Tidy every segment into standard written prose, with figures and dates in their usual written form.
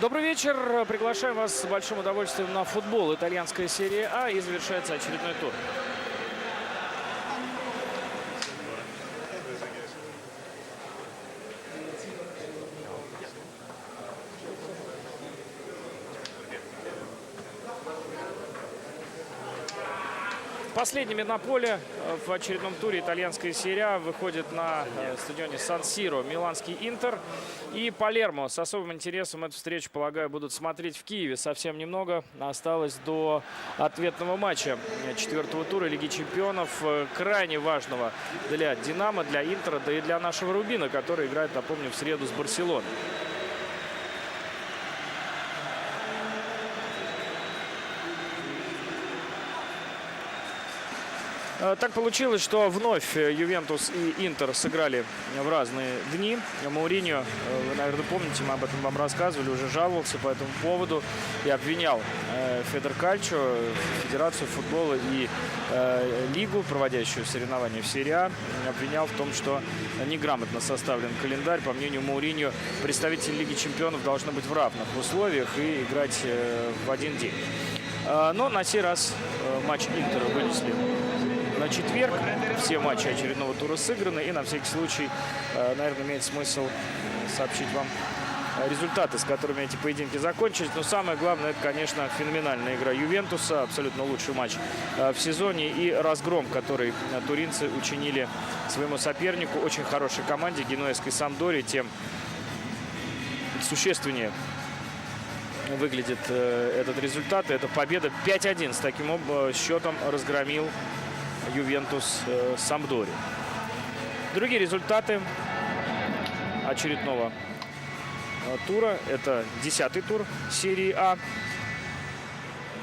Добрый вечер. Приглашаем вас с большим удовольствием на футбол. Итальянская серия А, и завершается очередной тур. Последними на поле в очередном туре итальянская серия А выходит на стадионе Сан-Сиро миланский Интер и Палермо. С особым интересом эту встречу, полагаю, будут смотреть в Киеве. Совсем немного осталось до ответного матча четвертого тура Лиги Чемпионов. Крайне важного для Динамо, для Интера, да и для нашего Рубина, который играет, напомню, в среду с Барселоной. Так получилось, что вновь Ювентус и Интер сыграли в разные дни. Мауриньо, вы, наверное, помните, мы об этом вам рассказывали, уже жаловался по этому поводу и обвинял Федеркальчо, Федерацию футбола и лигу, проводящую соревнования в серии А, обвинял в том, что неграмотно составлен календарь. По мнению Мауриньо, представители Лиги Чемпионов должны быть в равных условиях и играть в один день. Но на сей раз матч Интера вынесли на четверг. Все матчи очередного тура сыграны. И на всякий случай, наверное, имеет смысл сообщить вам результаты, с которыми эти поединки закончились. Но самое главное, это, конечно, феноменальная игра Ювентуса. Абсолютно лучший матч в сезоне. И разгром, который туринцы учинили своему сопернику. Очень хорошей команде генуэзской Сампдории. Тем существеннее выглядит этот результат. Это победа 5-1. С таким счетом разгромил Ювентус Сампдорию. Другие результаты очередного тура. Это 10-й тур серии А.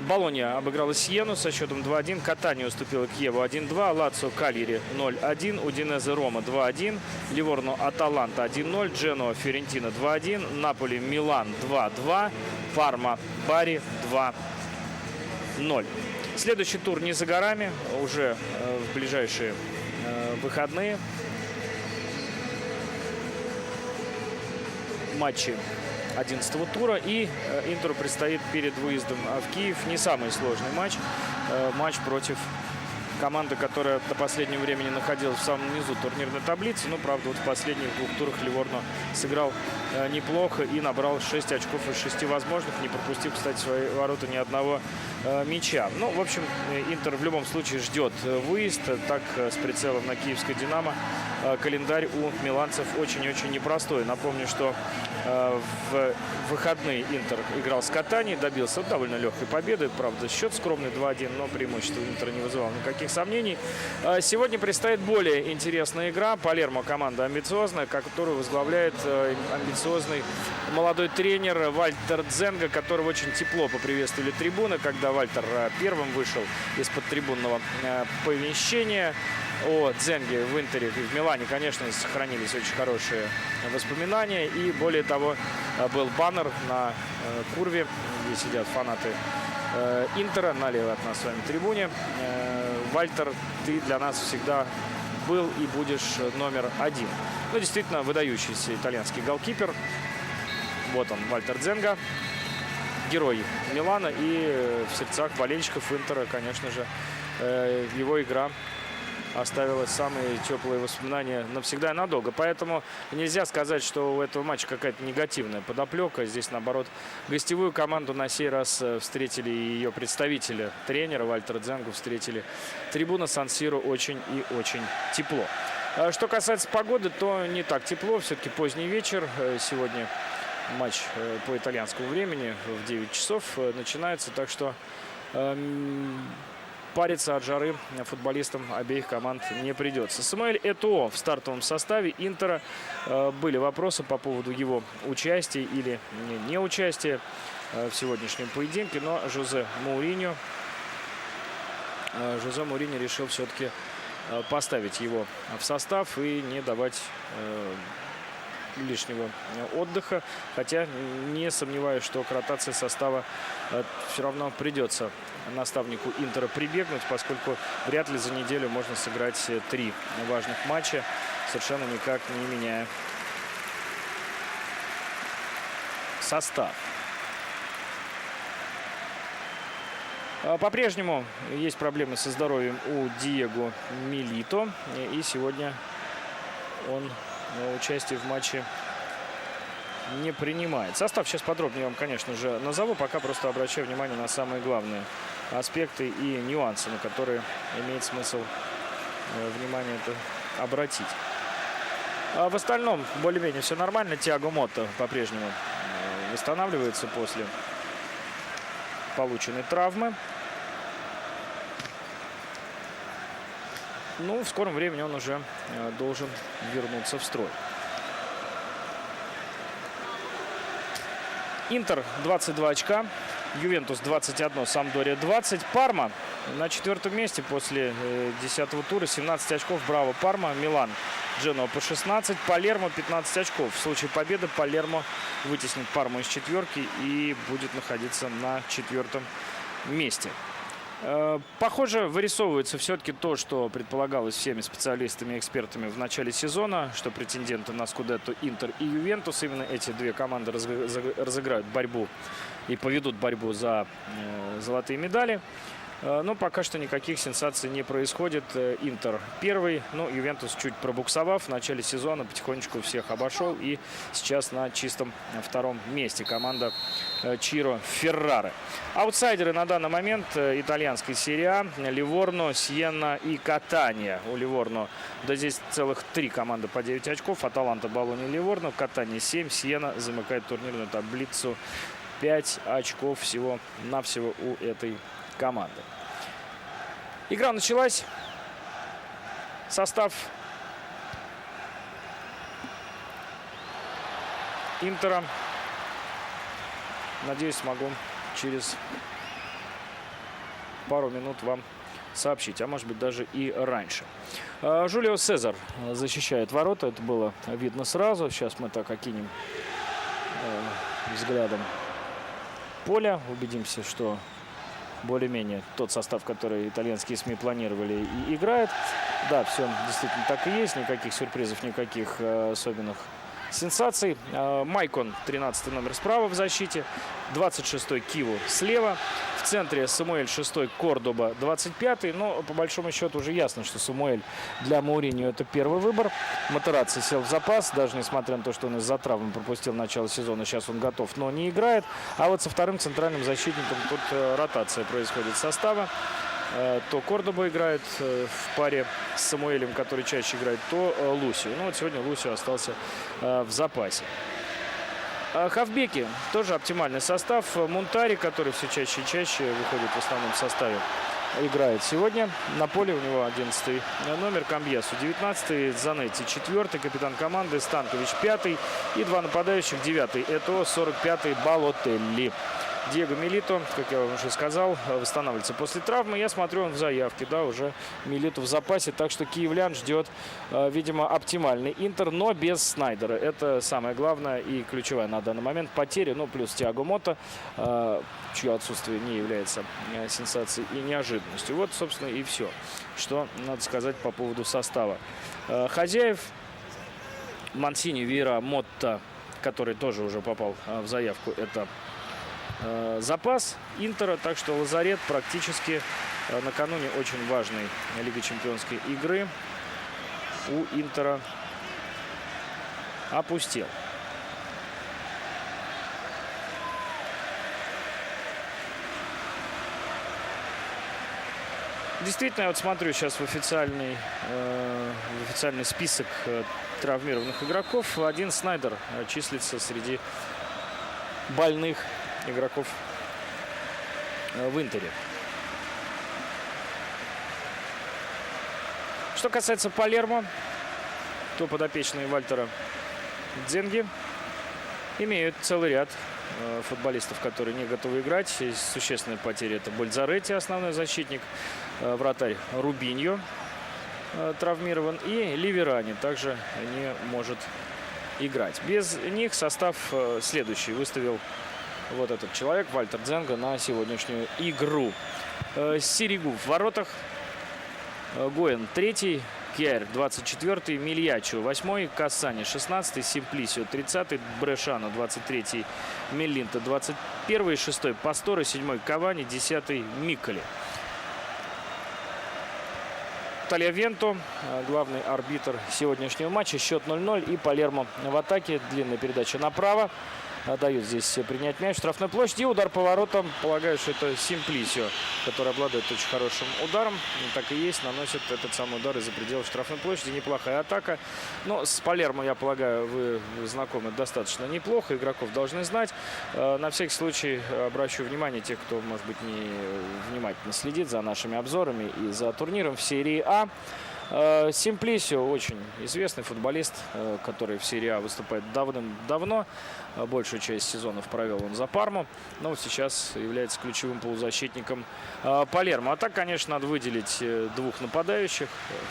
Болонья обыграла Сиену со счетом 2-1. Катания уступила Киеву 1-2. Лацио Кальяри 0-1. Удинезе Рома 2-1. Ливорно Аталанта 1-0. Дженоа Фиорентина 2-1. Наполи Милан 2-2. Парма Бари 2-0. Следующий тур не за горами, уже в ближайшие выходные. Матчи 11-го тура. И Интеру предстоит перед выездом в Киев не самый сложный матч. Матч против команды, которая до последнего времени находилась в самом низу турнирной таблицы. Но, правда, вот в последних двух турах Ливорно сыграл неплохо и набрал 6 очков из 6 возможных, не пропустив, кстати, в свои ворота ни одного мяча. Ну, в общем, Интер в любом случае ждет выезд. Так, с прицелом на киевское «Динамо». Календарь у миланцев очень-очень непростой. Напомню, что в выходные Интер играл с Катанией, добился довольно легкой победы. Правда, счет скромный 2-1, но преимущество Интера не вызывало никаких сомнений. Сегодня предстоит более интересная игра. Палермо команда амбициозная, которую возглавляет амбициозный молодой тренер Вальтер Дзенга, которого очень тепло поприветствовали трибуны, когда Вальтер первым вышел из-под трибунного помещения. О Дзенге в Интере и в Милане, конечно, сохранились очень хорошие воспоминания. И более того, был баннер на курве, где сидят фанаты Интера, налево от нас с вами трибуне. Вальтер, ты для нас всегда был и будешь номер один. Ну, действительно, выдающийся итальянский голкипер. Вот он, Вальтер Дзенга, герой Милана. И в сердцах болельщиков Интера, конечно же, его игра оставила самые теплые воспоминания навсегда и надолго. Поэтому нельзя сказать, что у этого матча какая-то негативная подоплека. Здесь, наоборот, гостевую команду на сей раз встретили ее представители, тренера Вальтера Дзенгу, встретили трибуна Сан-Сиро очень и очень тепло. Что касается погоды, то не так тепло. Все-таки поздний вечер. Сегодня матч по итальянскому времени в 9 часов начинается. Так что париться от жары футболистам обеих команд не придется. Самуэль Этуо в стартовом составе Интера. Были вопросы по поводу его участия или неучастия в сегодняшнем поединке, но Жозе Мауриньо решил все-таки поставить его в состав и не давать лишнего отдыха. Хотя не сомневаюсь, что к ротации состава все равно придется наставнику Интера прибегнуть, поскольку вряд ли за неделю можно сыграть 3 важных матча, совершенно никак не меняя состав. По-прежнему есть проблемы со здоровьем у Диего Милито. И сегодня он участие в матче не принимает. Состав сейчас подробнее вам, конечно же, назову. Пока просто обращаю внимание на самые главные аспекты и нюансы, на которые имеет смысл внимание это обратить. В остальном более-менее все нормально. Тиаго Мотта по-прежнему восстанавливается после полученной травмы. Ну, в скором времени он уже должен вернуться в строй. Интер 22 очка, Ювентус 21, Сампдория 20. Парма на 4-м месте после 10-го тура, 17 очков. Браво, Парма. Милан, Дженоа по 16. Палермо 15 очков. В случае победы Палермо вытеснит Парму из четверки и будет находиться на 4-м месте. Похоже, вырисовывается все-таки то, что предполагалось всеми специалистами и экспертами в начале сезона, что претенденты на Скудетто Интер и Ювентус, именно эти две команды разыграют борьбу и поведут борьбу за золотые медали. Но пока что никаких сенсаций не происходит. Интер первый, но Ювентус чуть пробуксовав в начале сезона, потихонечку всех обошел. И сейчас на чистом 2-м месте команда Чиро Ферраре. Аутсайдеры на данный момент итальянской серии А: Ливорно, Сиенна и Катания. У Ливорно, да, здесь целых 3 команды по 9 очков. Аталанта, Болонья, Ливорно. Катания 7. Сиенна замыкает турнирную таблицу. 5 очков всего-навсего у этой команды. Игра началась. Состав Интера, надеюсь, смогу через пару минут вам сообщить, а может быть даже и раньше. Жулио Сезар защищает ворота, это было видно сразу. Сейчас мы так окинем взглядом поля, убедимся, что более-менее тот состав, который итальянские СМИ планировали, и играет. Да, все действительно так и есть. Никаких сюрпризов, никаких особенных сенсаций. Майкон, 13 номер справа в защите. 26-й Киву слева. В центре Самуэль, 6-й Кордоба, 25-й. Но по большому счету уже ясно, что Самуэль для Мауриньо это первый выбор. Матерацци сел в запас. Даже несмотря на то, что он из-за травмы пропустил начало сезона. Сейчас он готов, но не играет. А вот со вторым центральным защитником тут ротация происходит состава. То Кордоба играет в паре с Самуэлем, который чаще играет, то Лусио. Ну вот сегодня Лусио остался в запасе. Хавбеки тоже оптимальный состав. Мунтари, который все чаще и чаще выходит в основном составе, играет сегодня. На поле у него 11-й номер, Камбьясу 19-й, Занетти 4-й, капитан команды, Станкович 5-й и 2 нападающих, 9-й Этоо, 45-й Балотелли. Диего Милито, как я вам уже сказал, восстанавливается после травмы. Я смотрю, он в заявке, да, уже Милито в запасе. Так что киевлян ждет, видимо, оптимальный Интер, но без Снайдера. Это самое главное и ключевое на данный момент. Потери, ну, плюс Тиаго Мотта, чье отсутствие не является сенсацией и неожиданностью. Вот, собственно, и все, что надо сказать по поводу состава. Хозяев Мансини, Виера, Мотта, который тоже уже попал в заявку, это запас Интера, так что лазарет практически накануне очень важной Лиги Чемпионской игры у Интера опустел. Действительно, я вот смотрю сейчас в официальный список травмированных игроков. Один Снайдер числится среди больных игроков в Интере. Что касается Палермо, то подопечные Вальтера Дзенги имеют целый ряд футболистов, которые не готовы играть. Есть существенные потери. Это Бользаретти, основной защитник, вратарь Рубиньо травмирован, и Ливерани также не может играть. Без них состав следующий выставил вот этот человек, Вальтер Дзенга, на сегодняшнюю игру. Сиригу в воротах, Гоен 3-й, Кьяр 24-й, Мильячо 8-й, Кассани 16-й, Симплисио 30-й, Брешано 23-й, Меллинта 21-й, 6-й Пасторе, 7-й Кавани, 10-й Микколи. Тальявенто, главный арбитр сегодняшнего матча. Счет 0-0 и Палермо в атаке. Длинная передача направо. Дают здесь принять мяч в штрафной площади. Удар по воротам. Полагаю, что это Симплисио, который обладает очень хорошим ударом. Так и есть. Наносит этот самый удар из-за пределов штрафной площади. Неплохая атака. Но с Палермо, я полагаю, вы знакомы достаточно неплохо. Игроков должны знать. На всякий случай обращу внимание тех, кто, может быть, не внимательно следит за нашими обзорами и за турниром в серии А. Симплисио очень известный футболист, который в серии А выступает давным-давно. Большую часть сезонов провел он за Парму, но сейчас является ключевым полузащитником Палермо. А так, конечно, надо выделить двух нападающих.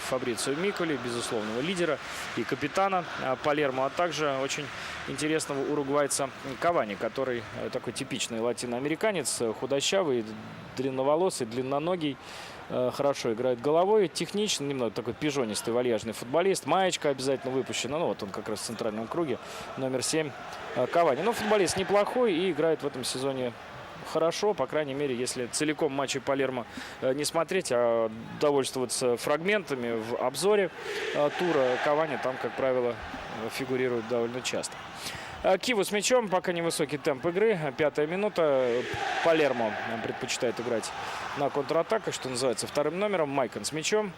Фабрицио Микколи, безусловного лидера и капитана Палермо, а также очень интересного уругвайца Кавани, который такой типичный латиноамериканец, худощавый, длинноволосый, длинноногий. Хорошо играет головой, техничный, немного такой пижонистый, вальяжный футболист. Маечка обязательно выпущена. Ну вот он как раз в центральном круге. Номер 7 Кавани. Но футболист неплохой и играет в этом сезоне хорошо. По крайней мере, если целиком матчи Палермо не смотреть, а довольствоваться фрагментами в обзоре тура, Кавани там, как правило, фигурирует довольно часто. Киву с мячом, пока невысокий темп игры. 5-я минута. Палермо предпочитает играть на контратаках, что называется, вторым номером. Майкон с мячом.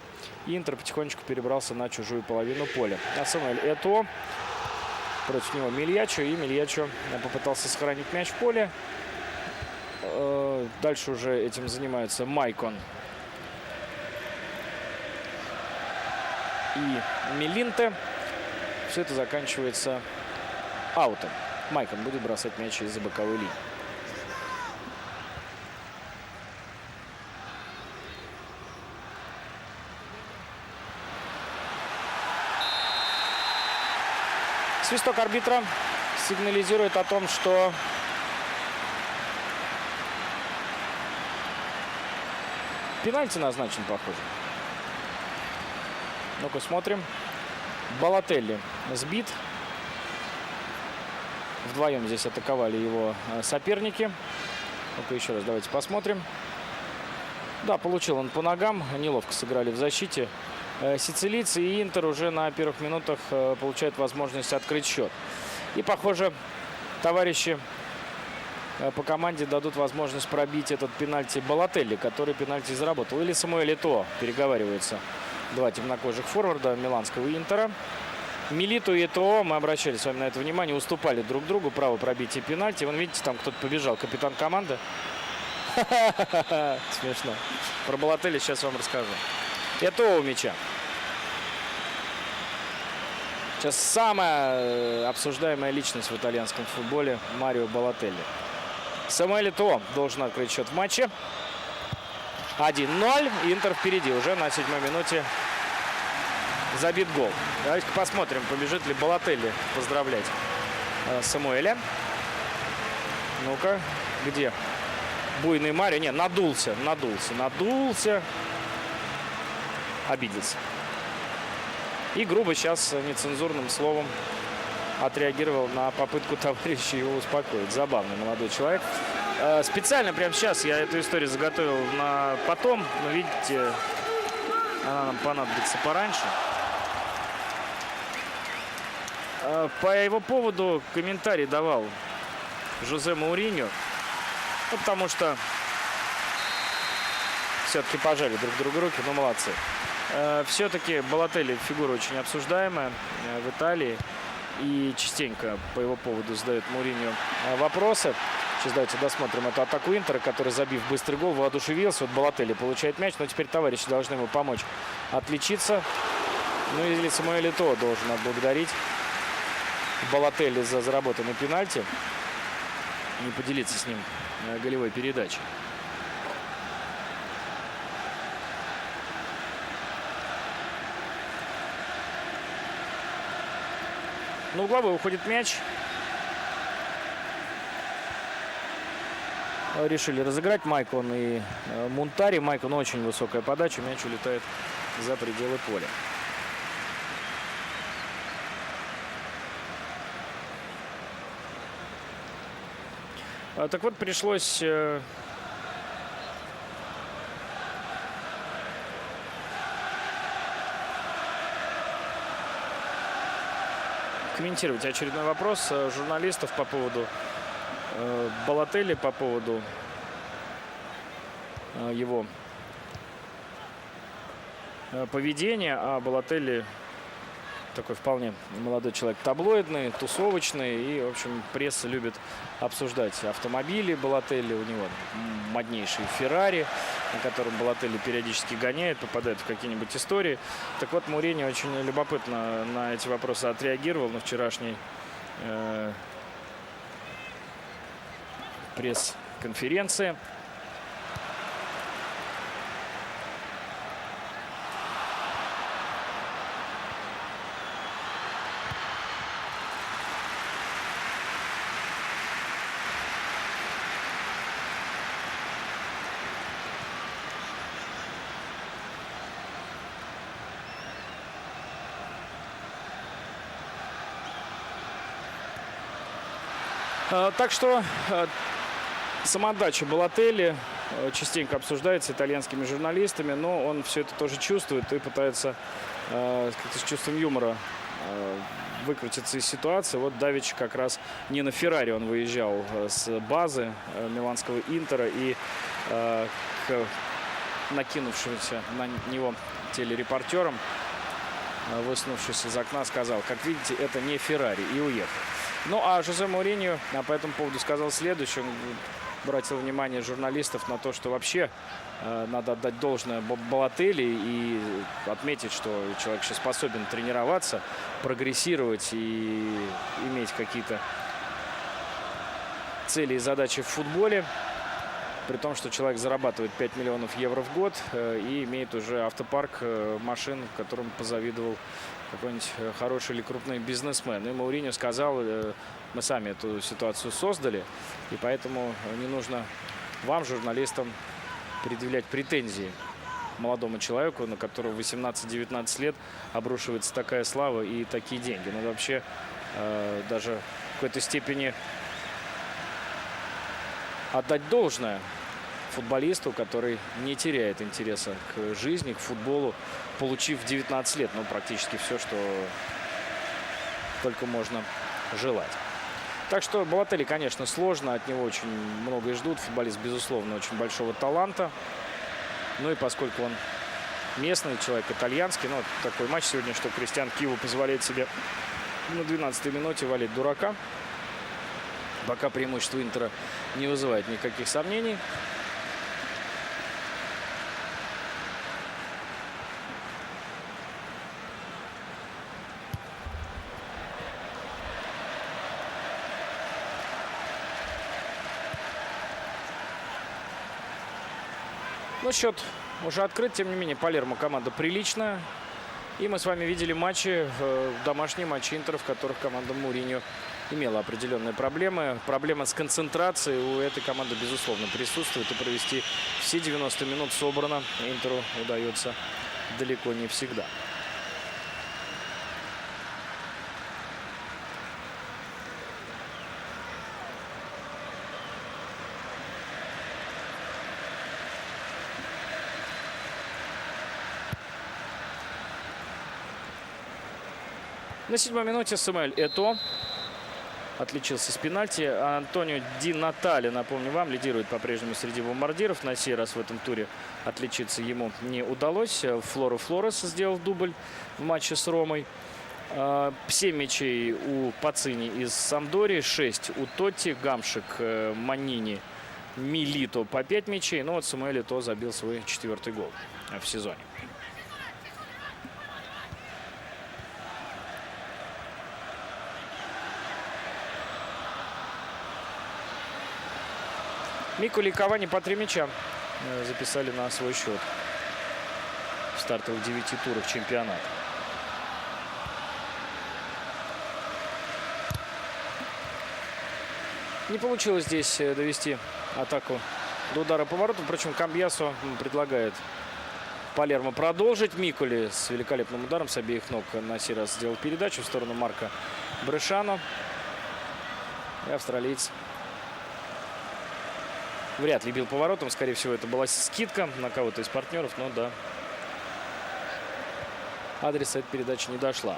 И Интер потихонечку перебрался на чужую половину поля. А Самуэль Этуо. Против него Мильячо. И Мильячо попытался сохранить мяч в поле. Дальше уже этим занимается Майкон и Мелинте. Все это заканчивается аутом. Майкон будет бросать мяч из-за боковой линии. Свисток арбитра сигнализирует о том, что пенальти назначен, похоже. Ну-ка смотрим. Балотелли сбит. Вдвоем здесь атаковали его соперники. Ну-ка еще раз давайте посмотрим. Да, получил он по ногам. Неловко сыграли в защите сицилийцы. И Интер уже на первых минутах получает возможность открыть счет. И, похоже, товарищи по команде дадут возможность пробить этот пенальти Балотелли, который пенальти заработал. Или Самуэль Этуо. Переговариваются два темнокожих форварда миланского Интера. Милиту и Этуо, мы обращали с вами на это внимание, уступали друг другу право пробития пенальти. Вон, видите, там кто-то побежал, капитан команды. Смешно. Про Балотелли сейчас вам расскажу. Этуо у мяча. Сейчас самая обсуждаемая личность в итальянском футболе Марио Балотелли. Самуэль Этуо должен открыть счет в матче. 1-0. Интер впереди. Уже на 7-й минуте забит гол. Давайте посмотрим, побежит ли Балотелли поздравлять Самуэля. Ну-ка, где? Буйный Марио. Не, надулся. Обиделся. И грубо сейчас нецензурным словом отреагировал на попытку товарища его успокоить. Забавный молодой человек. Специально прямо сейчас я эту историю заготовил на потом. Но видите, она нам понадобится пораньше. По его поводу комментарий давал Жозе Мауриньо. Ну, потому что все-таки пожали друг другу руки, но молодцы. Все-таки Балотелли фигура очень обсуждаемая в Италии. И частенько по его поводу задают Мауриньо вопросы. Сейчас давайте досмотрим эту атаку Интера, который, забив быстрый гол, воодушевился. Вот Балотелли получает мяч, но теперь товарищи должны ему помочь отличиться. Ну и Самуэль Этуо должен отблагодарить Балотелли за заработанный пенальти. Не поделиться с ним голевой передачей. На угловой уходит мяч. Решили разыграть Майкон и Мунтари. Майкон очень высокая подача. Мяч улетает за пределы поля. Так вот, пришлось комментировать очередной вопрос журналистов по поводу Балотелли, по поводу его поведения. А Балотелли такой вполне молодой человек, таблоидный, тусовочный. И, в общем, пресса любит обсуждать автомобили Балотелли. У него моднейший Феррари, на котором Балотелли периодически гоняет, попадает в какие-нибудь истории. Так вот, Муриньо очень любопытно на эти вопросы отреагировал на вчерашней пресс-конференции. Так что самоотдача Балотелли частенько обсуждается итальянскими журналистами, но он все это тоже чувствует и пытается как-то с чувством юмора выкрутиться из ситуации. Вот давеча как раз не на Феррари он выезжал с базы миланского Интера и к накинувшимся на него телерепортерам, высунувшись из окна, сказал: как видите, это не Феррари, и уехал. Ну, а Жозе Муриньо по этому поводу сказал следующее. Он обратил внимание журналистов на то, что вообще надо отдать должное Балотелли и отметить, что человек еще способен тренироваться, прогрессировать и иметь какие-то цели и задачи в футболе. При том, что человек зарабатывает 5 миллионов евро в год и имеет уже автопарк машин, которым позавидовал какой-нибудь хороший или крупный бизнесмен. И Муриньо сказал: мы сами эту ситуацию создали, и поэтому не нужно вам, журналистам, предъявлять претензии молодому человеку, на которого 18-19 лет обрушивается такая слава и такие деньги. Ну, вообще, даже в какой-то степени отдать должное футболисту, который не теряет интереса к жизни, к футболу, получив в 19 лет, ну, практически все, что только можно желать. Так что Балотелли, конечно, сложно, от него очень многое ждут. Футболист, безусловно, очень большого таланта. Ну и поскольку он местный человек, итальянский, ну, вот такой матч сегодня, что Кристиан Киву позволяет себе на 12-й минуте валить дурака. Пока преимущество Интера не вызывает никаких сомнений. Но счет уже открыт, тем не менее, Палермо команда приличная. И мы с вами видели матчи, домашние матчи Интера, в которых команда Муриньо имела определенные проблемы. Проблема с концентрацией у этой команды, безусловно, присутствует. И провести все 90 минут собрано Интеру удается далеко не всегда. На 7-й минуте Самуэль Этоо отличился с пенальти. Антонио Ди Натали, напомню вам, лидирует по-прежнему среди бомбардиров. На сей раз в этом туре отличиться ему не удалось. Флоро Флорес сделал дубль в матче с Ромой. 7 мячей у Пацини из Самдории, 6 у Тотти, Гамшик, Маннини, Милито по 5 мячей. Ну вот Самуэль Этоо забил свой 4-й гол в сезоне. Миколи и Кавани по 3 мяча записали на свой счет в стартовых 9 турах чемпионата. Не получилось здесь довести атаку до удара по воротам. Впрочем, Камбьясо предлагает Палермо продолжить. Миколи с великолепным ударом с обеих ног на сей раз сделал передачу в сторону Марка Брешано. И австралиец вряд ли бил по воротам. Скорее всего, это была скидка на кого-то из партнеров. Но да, адреса эта передача не дошла.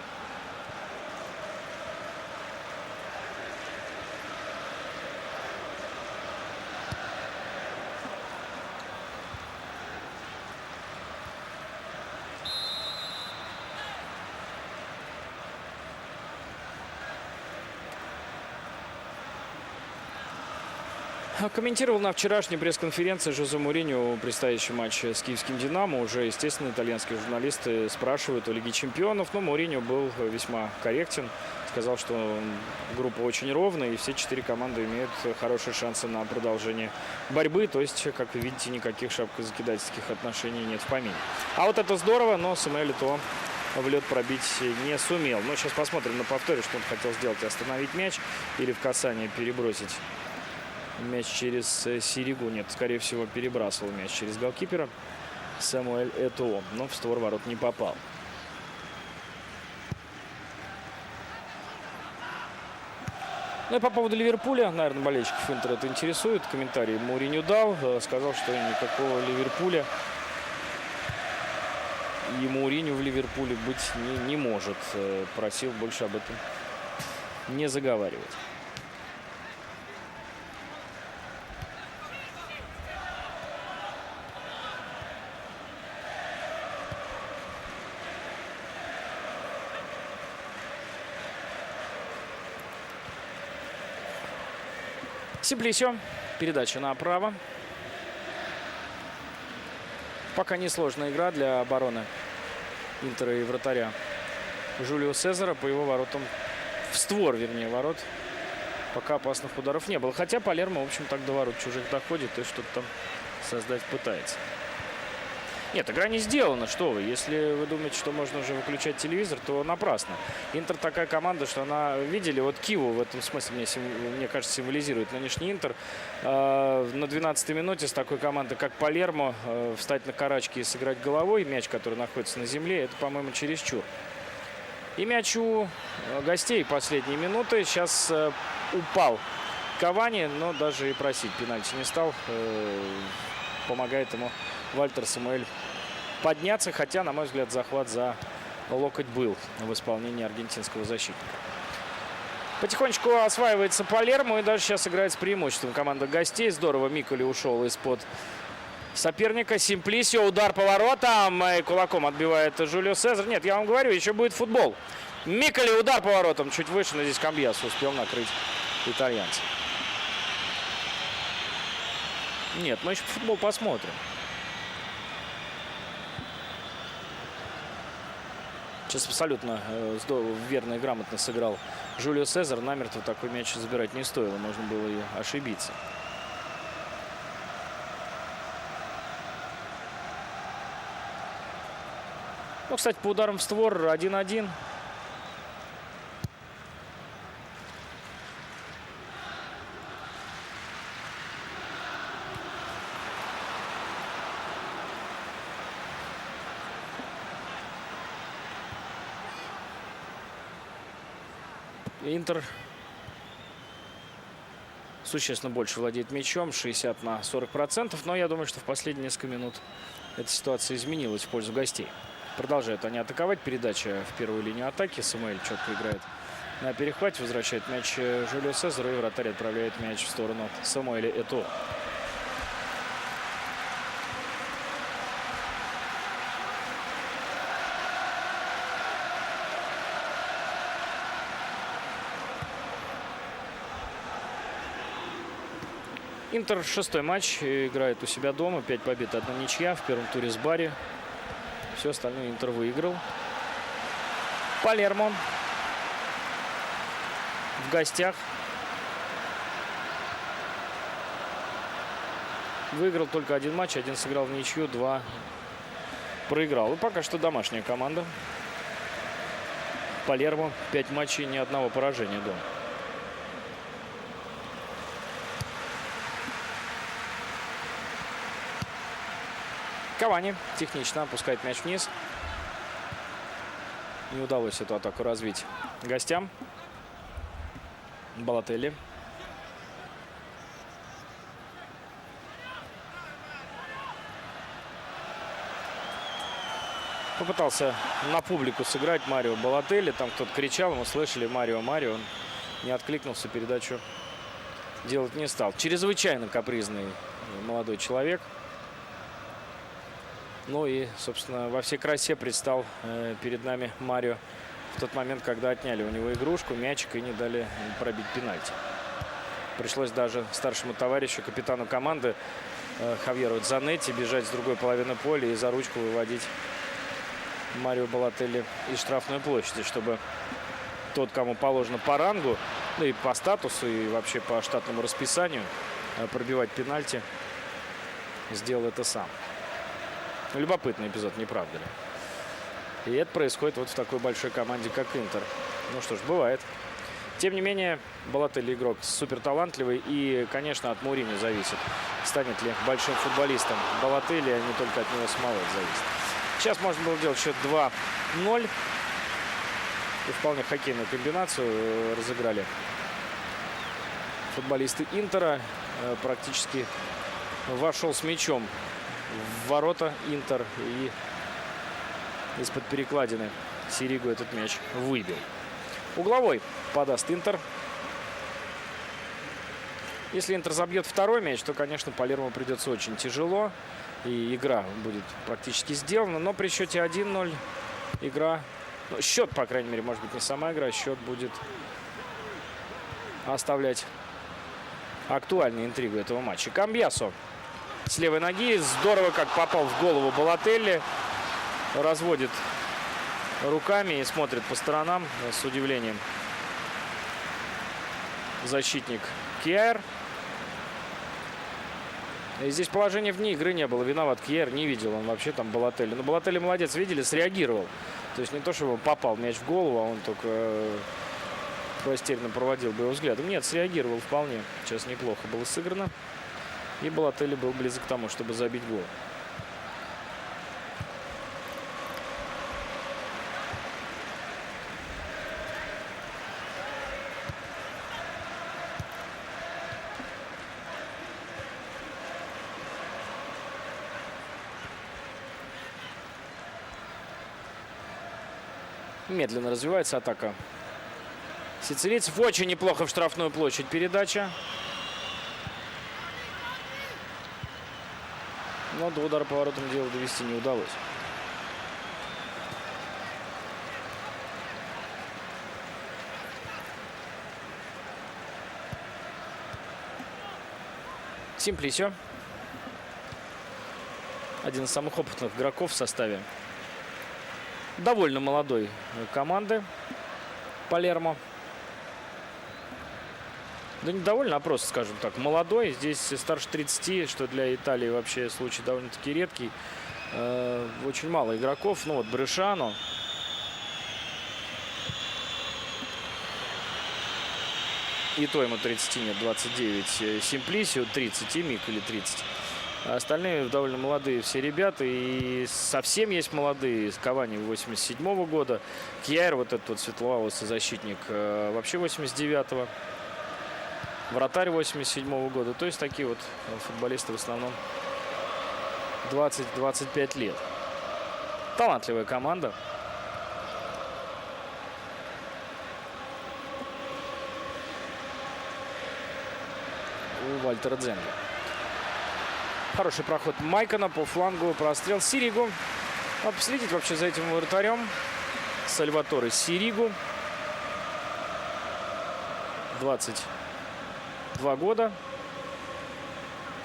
Комментировал на вчерашней пресс-конференции Жозе Моуриньо предстоящий матч с киевским «Динамо». Уже, естественно, итальянские журналисты спрашивают о Лиге чемпионов. Но Моуриньо был весьма корректен. Сказал, что группа очень ровная и все 4 команды имеют хорошие шансы на продолжение борьбы. То есть, как вы видите, никаких шапкозакидательских отношений нет в помине. А вот это здорово, но Самуэль Этуо в лед пробить не сумел. Но сейчас посмотрим на повторе, что он хотел сделать. Остановить мяч или в касание перебросить мяч через Сиригу. Нет, скорее всего, перебрасывал мяч через голкипера Самуэль Этуо. Но в створ ворот не попал. Ну и по поводу Ливерпуля, наверное, болельщиков Интера это интересует. Комментарий Моуриньо дал. Сказал, что никакого Ливерпуля и Моуриньо в Ливерпуле быть не может. Просил больше об этом не заговаривать. Симплисио. Передача направо. Пока несложная игра для обороны Интера и вратаря Жулио Сезара. По его воротам, в створ, вернее, ворот, пока опасных ударов не было. Хотя Палермо, в общем, так до ворот чужих доходит и что-то там создать пытается. Нет, игра не сделана, что вы. Если вы думаете, что можно уже выключать телевизор, то напрасно. Интер такая команда, что она, видели, вот Киву в этом смысле, мне кажется, символизирует нынешний Интер. На 12-й минуте с такой командой, как Палермо, встать на карачки и сыграть головой мяч, который находится на земле, это, по-моему, чересчур. И мяч у гостей последние минуты. Сейчас упал Кавани, но даже и просить пенальти не стал. Помогает ему Вальтер Самуэль подняться, хотя, на мой взгляд, захват за локоть был в исполнении аргентинского защитника. Потихонечку осваивается Палермо и даже сейчас играет с преимуществом команда гостей. Здорово Миколи ушел из-под соперника. Симплисио, удар по воротам и кулаком отбивает Жулио Сезар. Нет, я вам говорю, еще будет футбол. Миколи, удар по воротам чуть выше, но здесь Камбьясо успел накрыть итальянца. Нет, мы еще футбол посмотрим. Сейчас абсолютно верно и грамотно сыграл Жулио Сезар. Намертво такой мяч забирать не стоило. Можно было и ошибиться. Ну, кстати, по ударам в створ 1-1. Интер существенно больше владеет мячом, 60 на 40%. Но я думаю, что в последние несколько минут эта ситуация изменилась в пользу гостей. Продолжают они атаковать. Передача в первую линию атаки. Самуэль четко играет на перехвате. Возвращает мяч Жулио Сезару. И вратарь отправляет мяч в сторону Самуэля Этуо. Интер 6-й матч, играет у себя дома. 5 побед, 1 ничья. В первом туре с Бари. Все остальное Интер выиграл. Палермо в гостях. Выиграл только 1 матч. 1 сыграл в ничью, 2 проиграл. И пока что домашняя команда. Палермо 5 матчей, ни одного поражения дома. Кавани технично опускает мяч вниз. Не удалось эту атаку развить гостям. Балотелли. Попытался на публику сыграть Марио Балотелли. Там кто-то кричал, мы слышали Марио, Марио. Он не откликнулся, передачу делать не стал. Чрезвычайно капризный молодой человек. Ну и, собственно, во всей красе предстал перед нами Марио в тот момент, когда отняли у него игрушку, мячик и не дали пробить пенальти. Пришлось даже старшему товарищу, капитану команды Хавьеру Дзанетти бежать с другой половины поля и за ручку выводить Марио Балотелли из штрафной площади, чтобы тот, кому положено по рангу, ну и по статусу, и вообще по штатному расписанию пробивать пенальти, сделал это сам. Любопытный эпизод, не правда ли? И это происходит вот в такой большой команде, как Интер. Ну что ж, бывает. Тем не менее, Балотелли игрок супер талантливый. И, конечно, от Муриньо зависит, станет ли большим футболистом Балотелли, а не только от него самого зависит. Сейчас можно было делать счет 2-0. И вполне хоккейную комбинацию разыграли футболисты Интера. Практически вошел с мячом в ворота Интер. И из-под перекладины Сиригу этот мяч выбил. Угловой подаст Интер. Если Интер забьет второй мяч, то, конечно, Палермо придется очень тяжело. И игра будет практически сделана. Но при счете 1-0 игра... Ну, счет, по крайней мере, может быть, не сама игра. Счет будет оставлять актуальную интригу этого матча. Камбьясо с левой ноги. Здорово, как попал в голову Балотелли. Разводит руками и смотрит по сторонам с удивлением. Защитник Кьяр. И здесь положения вне игры не было. Виноват Кьяр. Не видел он вообще там Балотелли. Но Балотелли молодец. Видели? Среагировал. То есть не то, что попал мяч в голову, а он только растерянно проводил бы его взглядом. Нет, среагировал вполне. Сейчас неплохо было сыграно. И Балотелли был близок к тому, чтобы забить гол. Медленно развивается атака сицилийцев. Очень неплохо в штрафную площадь передача. Но до удара поворотом дело довести не удалось. Симплисио. Один из самых опытных игроков в составе довольно молодой команды Палермо. Да не довольно, а просто, скажем так, молодой. Здесь старше 30, что для Италии вообще случай довольно-таки редкий. Очень мало игроков. Ну вот Брешано. И то ему 30 нет, 29. Симплисио 30, и Мик или 30. А остальные довольно молодые все ребята. И совсем есть молодые. Кавани 87-го года. Кьяр, вот этот вот светловолосый защитник, вообще 89-го. Вратарь 87-го года. То есть такие вот футболисты в основном 20-25 лет. Талантливая команда. У Вальтера Дзенга. Хороший проход Майкона по флангу. Прострел Сиригу. Надо последить вообще за этим вратарем. Сальваторе Сиригу. 22 года.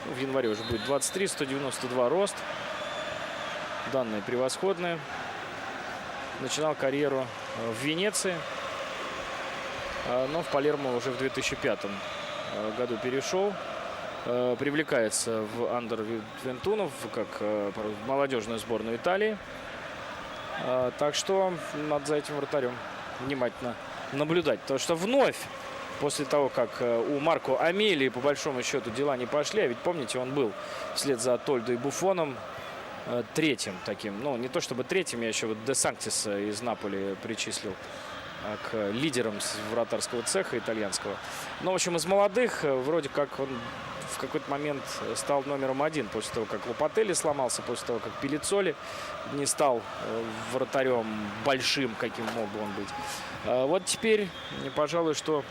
В январе уже будет 23. 192 рост. Данные превосходные. Начинал карьеру в Венеции. Но в Палермо уже в 2005 году перешел. Привлекается в Андер Вентунов, как молодежную сборную Италии. Так что надо за этим вратарем внимательно наблюдать. Потому что вновь, после того, как у Марко Амелии, по большому счету, дела не пошли, а ведь помните, он был вслед за Тольдо и Буфоном третьим таким, ну, не то чтобы третьим, я еще вот Де Сантиса из Наполи причислил к лидерам вратарского цеха итальянского. Но, в общем, из молодых вроде как он в какой-то момент стал номером один после того, как Лопателли сломался, после того, как Пелицоли не стал вратарем большим, каким мог бы он быть. Вот теперь, пожалуй, что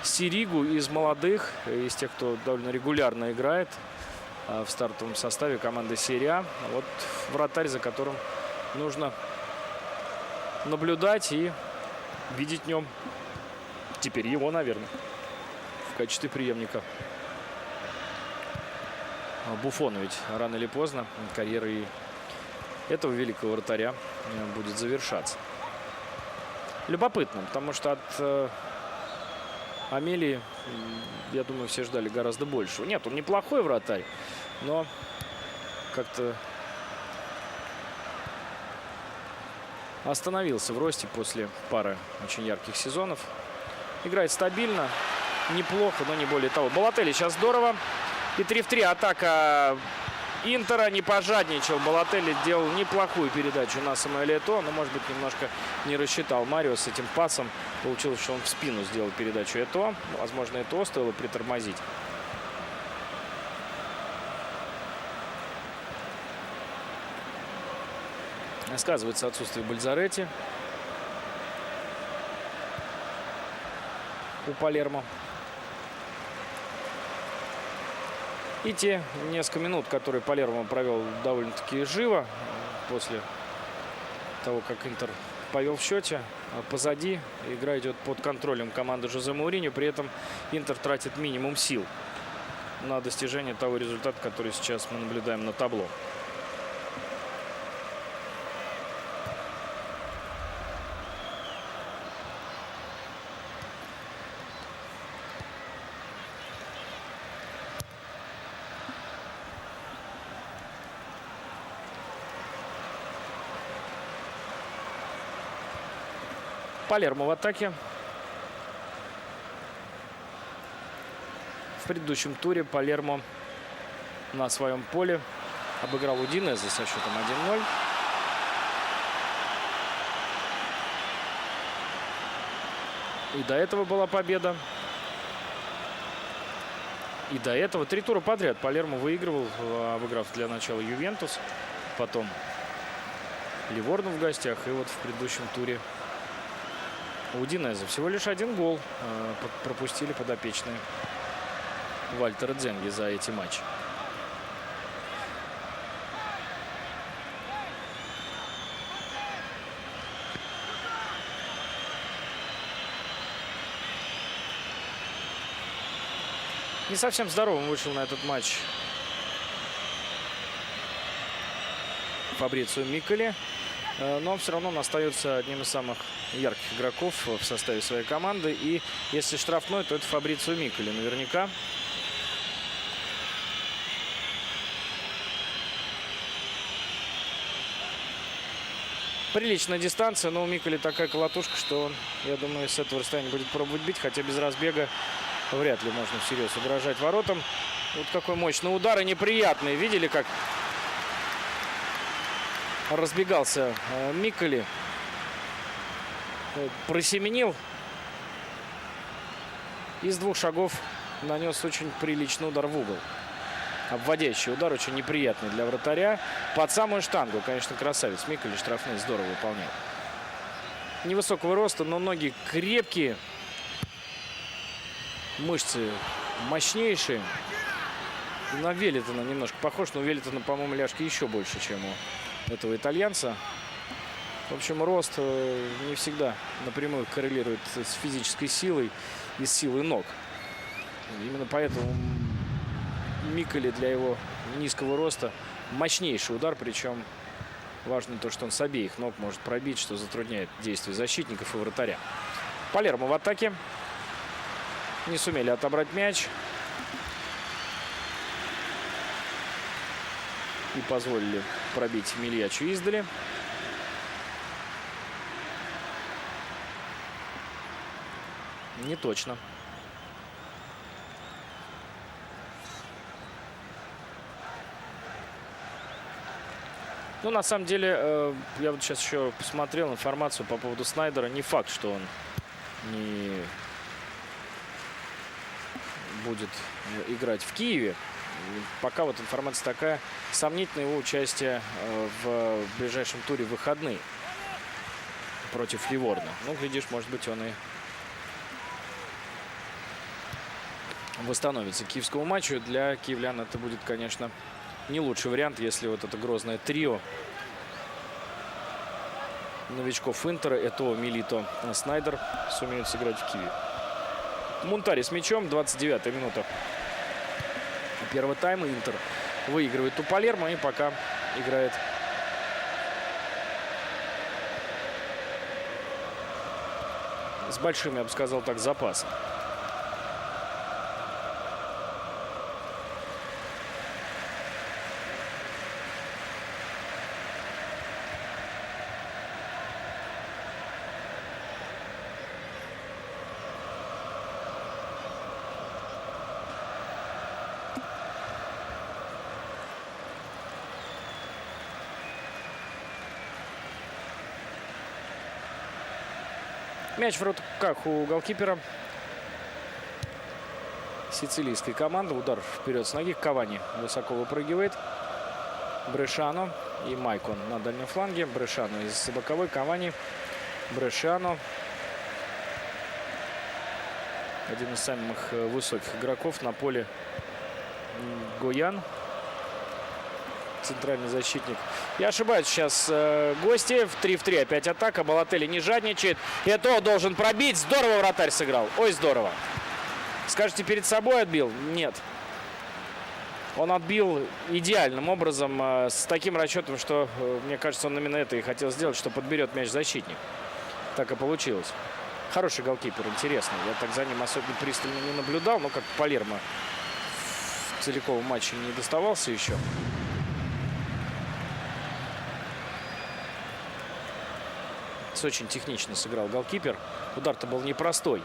Сиригу из молодых, из тех, кто довольно регулярно играет в стартовом составе команды Серия А, вот вратарь, за которым нужно наблюдать и видеть в нем теперь его, наверное, в качестве преемника Буффона. Ведь рано или поздно карьера и этого великого вратаря будет завершаться. Любопытно, потому что от Амелии, я думаю, все ждали гораздо большего. Нет, он неплохой вратарь, но как-то остановился в росте после пары очень ярких сезонов. Играет стабильно, неплохо, но не более того. Балотелли сейчас здорово. И 3 в 3 атака Интера. Не пожадничал. Балотелли делал неплохую передачу на Самуэля Этоо, но, может быть, немножко не рассчитал Марио с этим пасом. Получилось, что он в спину сделал передачу Этоо. Возможно, Этоо стоило притормозить. Сказывается отсутствие Бальзаретти у Палермо. И те несколько минут, которые Палермо провел довольно-таки живо после того, как Интер повел в счете. Позади игра идет под контролем команды Жозе Мауриньо. При этом Интер тратит минимум сил на достижение того результата, который сейчас мы наблюдаем на табло. Палермо в атаке. В предыдущем туре Палермо на своем поле обыграл Удинезе со счетом 1-0. И до этого была победа. И до этого 3 тура подряд Палермо выигрывал, обыграв для начала Ювентус, потом Ливорну в гостях, и вот в предыдущем туре Удинезе. Всего лишь 1 гол пропустили подопечные Вальтера Дзенги за эти матчи. Не совсем здоровым вышел на этот матч Фабрицио Микколи. Но все равно он остается одним из самых ярких игроков в составе своей команды. И если штрафной, то это Фабрицио Микколи наверняка. Приличная дистанция, но у Микколи такая колотушка, что он, я думаю, с этого расстояния будет пробовать бить. Хотя без разбега вряд ли можно всерьез угрожать воротам. Вот какой мощный удар и неприятный. Видели, как разбегался Микколи, просеменил, из 2 шагов нанес очень приличный удар в угол. Обводящий удар, очень неприятный для вратаря. Под самую штангу, конечно, красавец Микколи, штрафные здорово выполняет. Невысокого роста, но ноги крепкие, мышцы мощнейшие. На Велитона немножко похож, но у Велитона, по-моему, ляжки еще больше, чем у этого итальянца. В общем, рост не всегда напрямую коррелирует с физической силой и с силой ног. Именно поэтому Микколи для его низкого роста мощнейший удар. Причем важно то, что он с обеих ног может пробить, что затрудняет действия защитников и вратаря. Палермо в атаке. Не сумели отобрать мяч. И позволили пробить Мильячу издали. Не точно. Ну, на самом деле, я вот сейчас еще посмотрел информацию по поводу Снайдера. Не факт, что он не будет играть в Киеве. Пока вот информация такая. Сомнительно его участие в ближайшем туре в выходные против Ливорно. Ну, глядишь, может быть, он и восстановится к киевскому матчу. Для киевлян это будет, конечно, не лучший вариант, если вот это грозное трио новичков Интера, Этоо, Милито, Снайдер сумеют сыграть в Киеве. Мунтари с мячом, 29-я минута первого тайма. Интер выигрывает у Палермо и пока играет с большим, я бы сказал так, запасом. Мяч в руках у голкипера сицилийской команды. Удар вперед с ноги. Кавани высоко выпрыгивает. Брешано и Майкон на дальнем фланге. Брешано из боковой. Кавани. Брешано. Один из самых высоких игроков на поле. Гоян. Центральный защитник. Я ошибаюсь сейчас. Гости в 3-3. Опять атака. Балотелли не жадничает. Этоо должен пробить. Здорово вратарь сыграл. Ой, здорово. Скажете, перед собой отбил? Нет. Он отбил идеальным образом. С таким расчетом, что, мне кажется, он именно это и хотел сделать, что подберет мяч защитник. Так и получилось. Хороший голкипер. Интересный. Я так за ним особенно пристально не наблюдал. Но как Палермо в целиковом матче не доставался еще. Очень технично сыграл голкипер. Удар-то был непростой.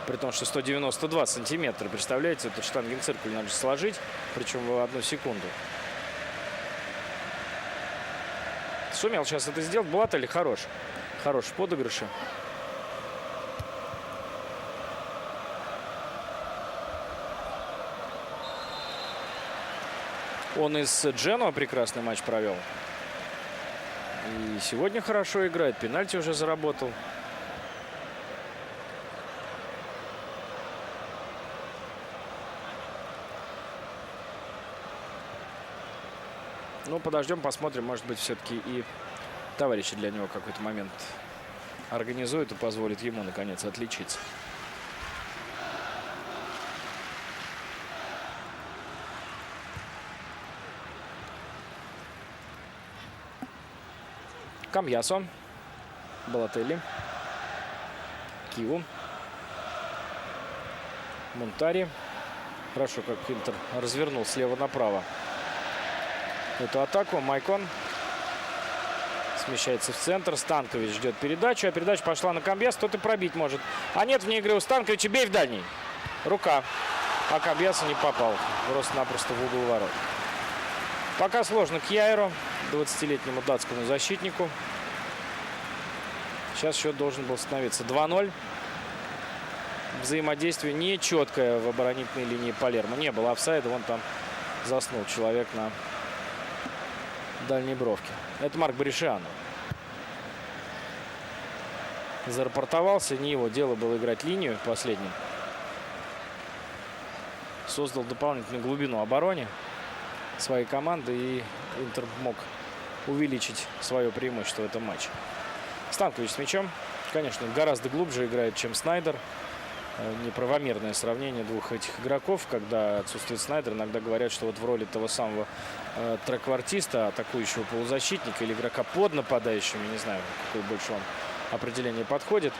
При том, что 192 сантиметра. Представляете, этот штангенциркуль надо сложить. Причем в 1 секунду. Сумел сейчас это сделать. Балотелли хорош. Хорош в подыгрыше. Он из Дженуа прекрасный матч провел. И сегодня хорошо играет. Пенальти уже заработал. Ну, подождем, посмотрим. Может быть, все-таки и товарищи для него какой-то момент организуют и позволит ему, наконец, отличиться. Камьясо, Балотелли, Киву, Мунтари. Хорошо, как Интер развернул слева направо эту атаку. Майкон смещается в центр. Станкович ждет передачу, а передача пошла на Камьясо. Тот и пробить может. А нет вне игры у Станковича. Бей в дальний. Рука. А Камьясо не попал. Просто-напросто в угол ворот. Пока сложно Кьяйро, 20-летнему датскому защитнику. Сейчас счет должен был становиться 2-0. Взаимодействие нечеткое в оборонительной линии Палермо. Не было офсайда, вон там заснул человек на дальней бровке. Это Марк Брешано. Зарапортовался, не его дело было играть линию последним. Создал дополнительную глубину обороне своей команды, и Интер мог увеличить свое преимущество в этом матче. Станкович с мячом. Конечно, гораздо глубже играет, чем Снайдер. Неправомерное сравнение двух этих игроков. Когда отсутствует Снайдер, иногда говорят, что вот в роли того самого треквартиста, атакующего полузащитника или игрока под нападающим, я не знаю, какое больше вам определение подходит,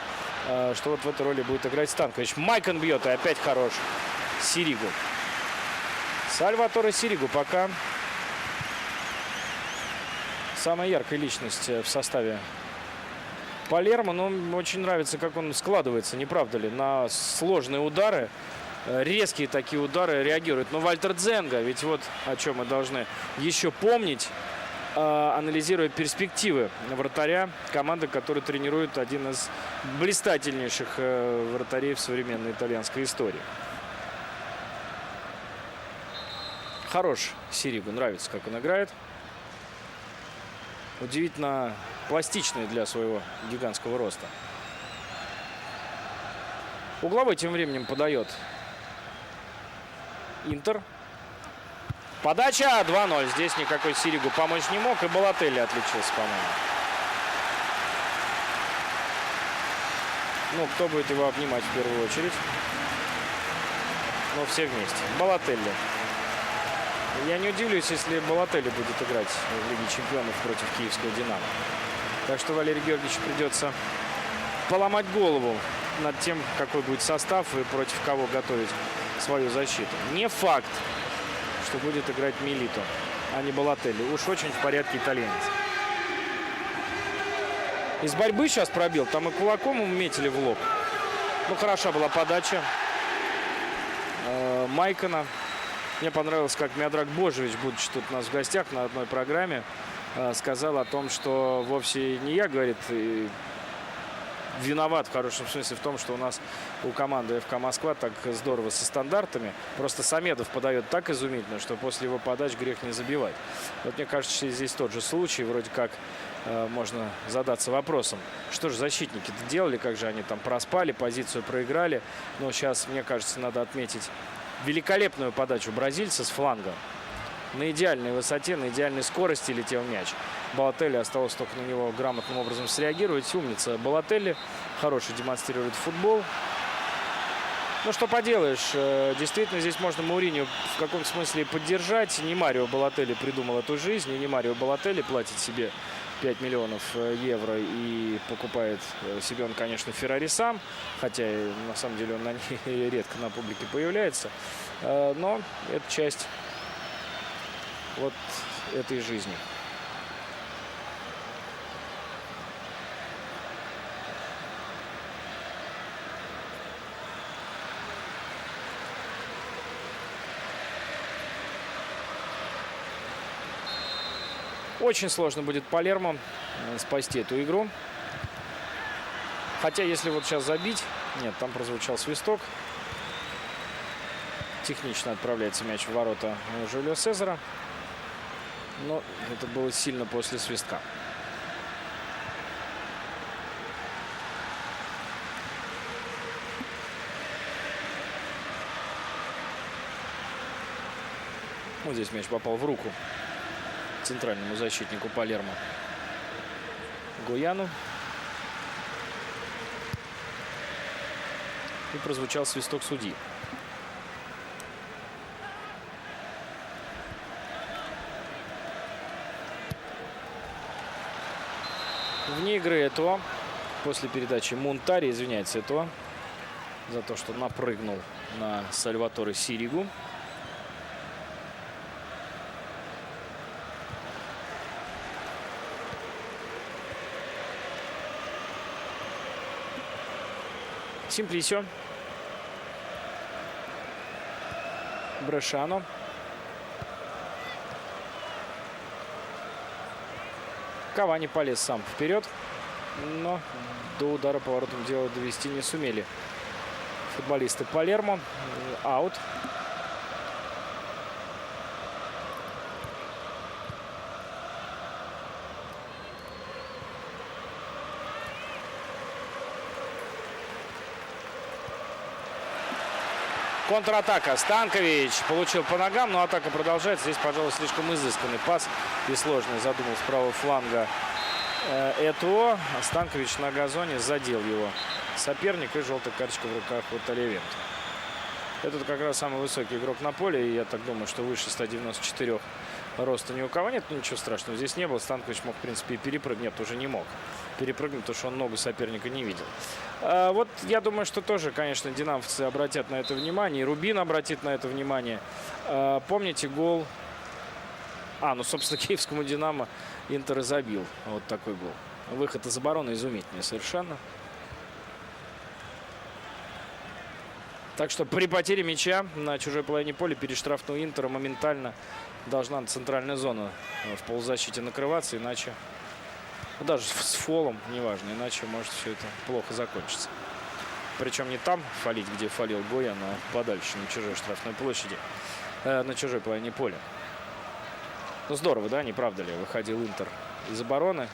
что вот в этой роли будет играть Станкович. Майкон бьет, и опять хорош. Сиригу. Сальваторе Сиригу пока самая яркая личность в составе Палермо. Но очень нравится, как он складывается, не правда ли? На сложные удары, резкие такие удары реагирует. Но Вальтер Дзенга, ведь вот о чем мы должны еще помнить. анализируя перспективы вратаря команды, которую тренирует один из блистательнейших вратарей в современной итальянской истории. Хорош Сиригу, нравится, как он играет. Удивительно пластичный для своего гигантского роста. Угловой тем временем подает Интер. Подача 2-0. Здесь никакой Сиригу помочь не мог. И Балотелли отличился, по-моему. Ну, кто будет его обнимать в первую очередь? Ну, все вместе. Балотелли. Я не удивлюсь, если Балотелли будет играть в Лиге чемпионов против киевского «Динамо». Так что Валерию Георгиевичу придется поломать голову над тем, какой будет состав и против кого готовить свою защиту. Не факт, что будет играть Милито, а не Балотелли. Уж очень в порядке итальянец. Из борьбы сейчас пробил. Там и кулаком ему метили в лоб. Ну, хороша была подача Майкона. Мне понравилось, как Миодраг Божевич, будучи тут у нас в гостях на одной программе, сказал о том, что вовсе не я, говорит, виноват в хорошем смысле в том, что у нас у команды ФК Москва так здорово со стандартами. Просто Самедов подает так изумительно, что после его подач грех не забивать. Вот мне кажется, что здесь тот же случай. Вроде как можно задаться вопросом, что же защитники-то делали, как же они там проспали, позицию проиграли. Но сейчас, мне кажется, надо отметить великолепную подачу бразильца с фланга. На идеальной высоте, на идеальной скорости летел мяч. Балотелли осталось только на него грамотным образом среагировать. Умница Балотелли. Хороший демонстрирует футбол. Ну, что поделаешь. Действительно, здесь можно Мауриньо в каком-то смысле поддержать. Не Марио Балотелли придумал эту жизнь. И не Марио Балотелли платит себе 5 миллионов евро и покупает себе он, конечно, Феррари сам. Хотя, на самом деле, он на ней редко на публике появляется. Но это часть вот этой жизни. Очень сложно будет Палермо спасти эту игру. Хотя, если вот сейчас забить... Нет, там прозвучал свисток. Технично отправляется мяч в ворота Жюлио Сезара. Но это было сильно после свистка. Вот здесь мяч попал в руку центральному защитнику Палермо Гояну. И прозвучал свисток судьи. Вне игры Этуа. После передачи Мунтари извиняется Этуа за то, что напрыгнул на Сальваторе Сиригу. Симплисио. Брешано. Кавани полез сам вперед, но до удара поворотом дела довести не сумели футболисты Палермо. Аут. Контратака. Станкович получил по ногам, но атака продолжается. Здесь, пожалуй, слишком изысканный пас и сложный задумал с правого фланга Этуа. Станкович на газоне задел его соперник, и желтая карточка в руках у Таливенто. Это как раз самый высокий игрок на поле, и я так думаю, что выше 194 роста ни у кого нет. Но ничего страшного здесь не было. Станкович мог, в принципе, и перепрыгнуть. Нет, уже не мог перепрыгнуть, потому что он ногу соперника не видел. Вот я думаю, что тоже, конечно, динамовцы обратят на это внимание. И Рубин обратит на это внимание. Помните гол? Ну, собственно, киевскому «Динамо» Интер и забил. Вот такой гол. Выход из обороны изумительный совершенно. Так что при потере мяча на чужой половине поля перед штрафной Интера моментально должна центральная зона в полузащите накрываться, иначе даже с фолом, неважно, иначе может все это плохо закончиться. Причем не там фалить, где фалил Гоян, а подальше, на чужой штрафной площади, на чужой половине поля. Ну здорово, да, не правда ли? Выходил Интер из обороны.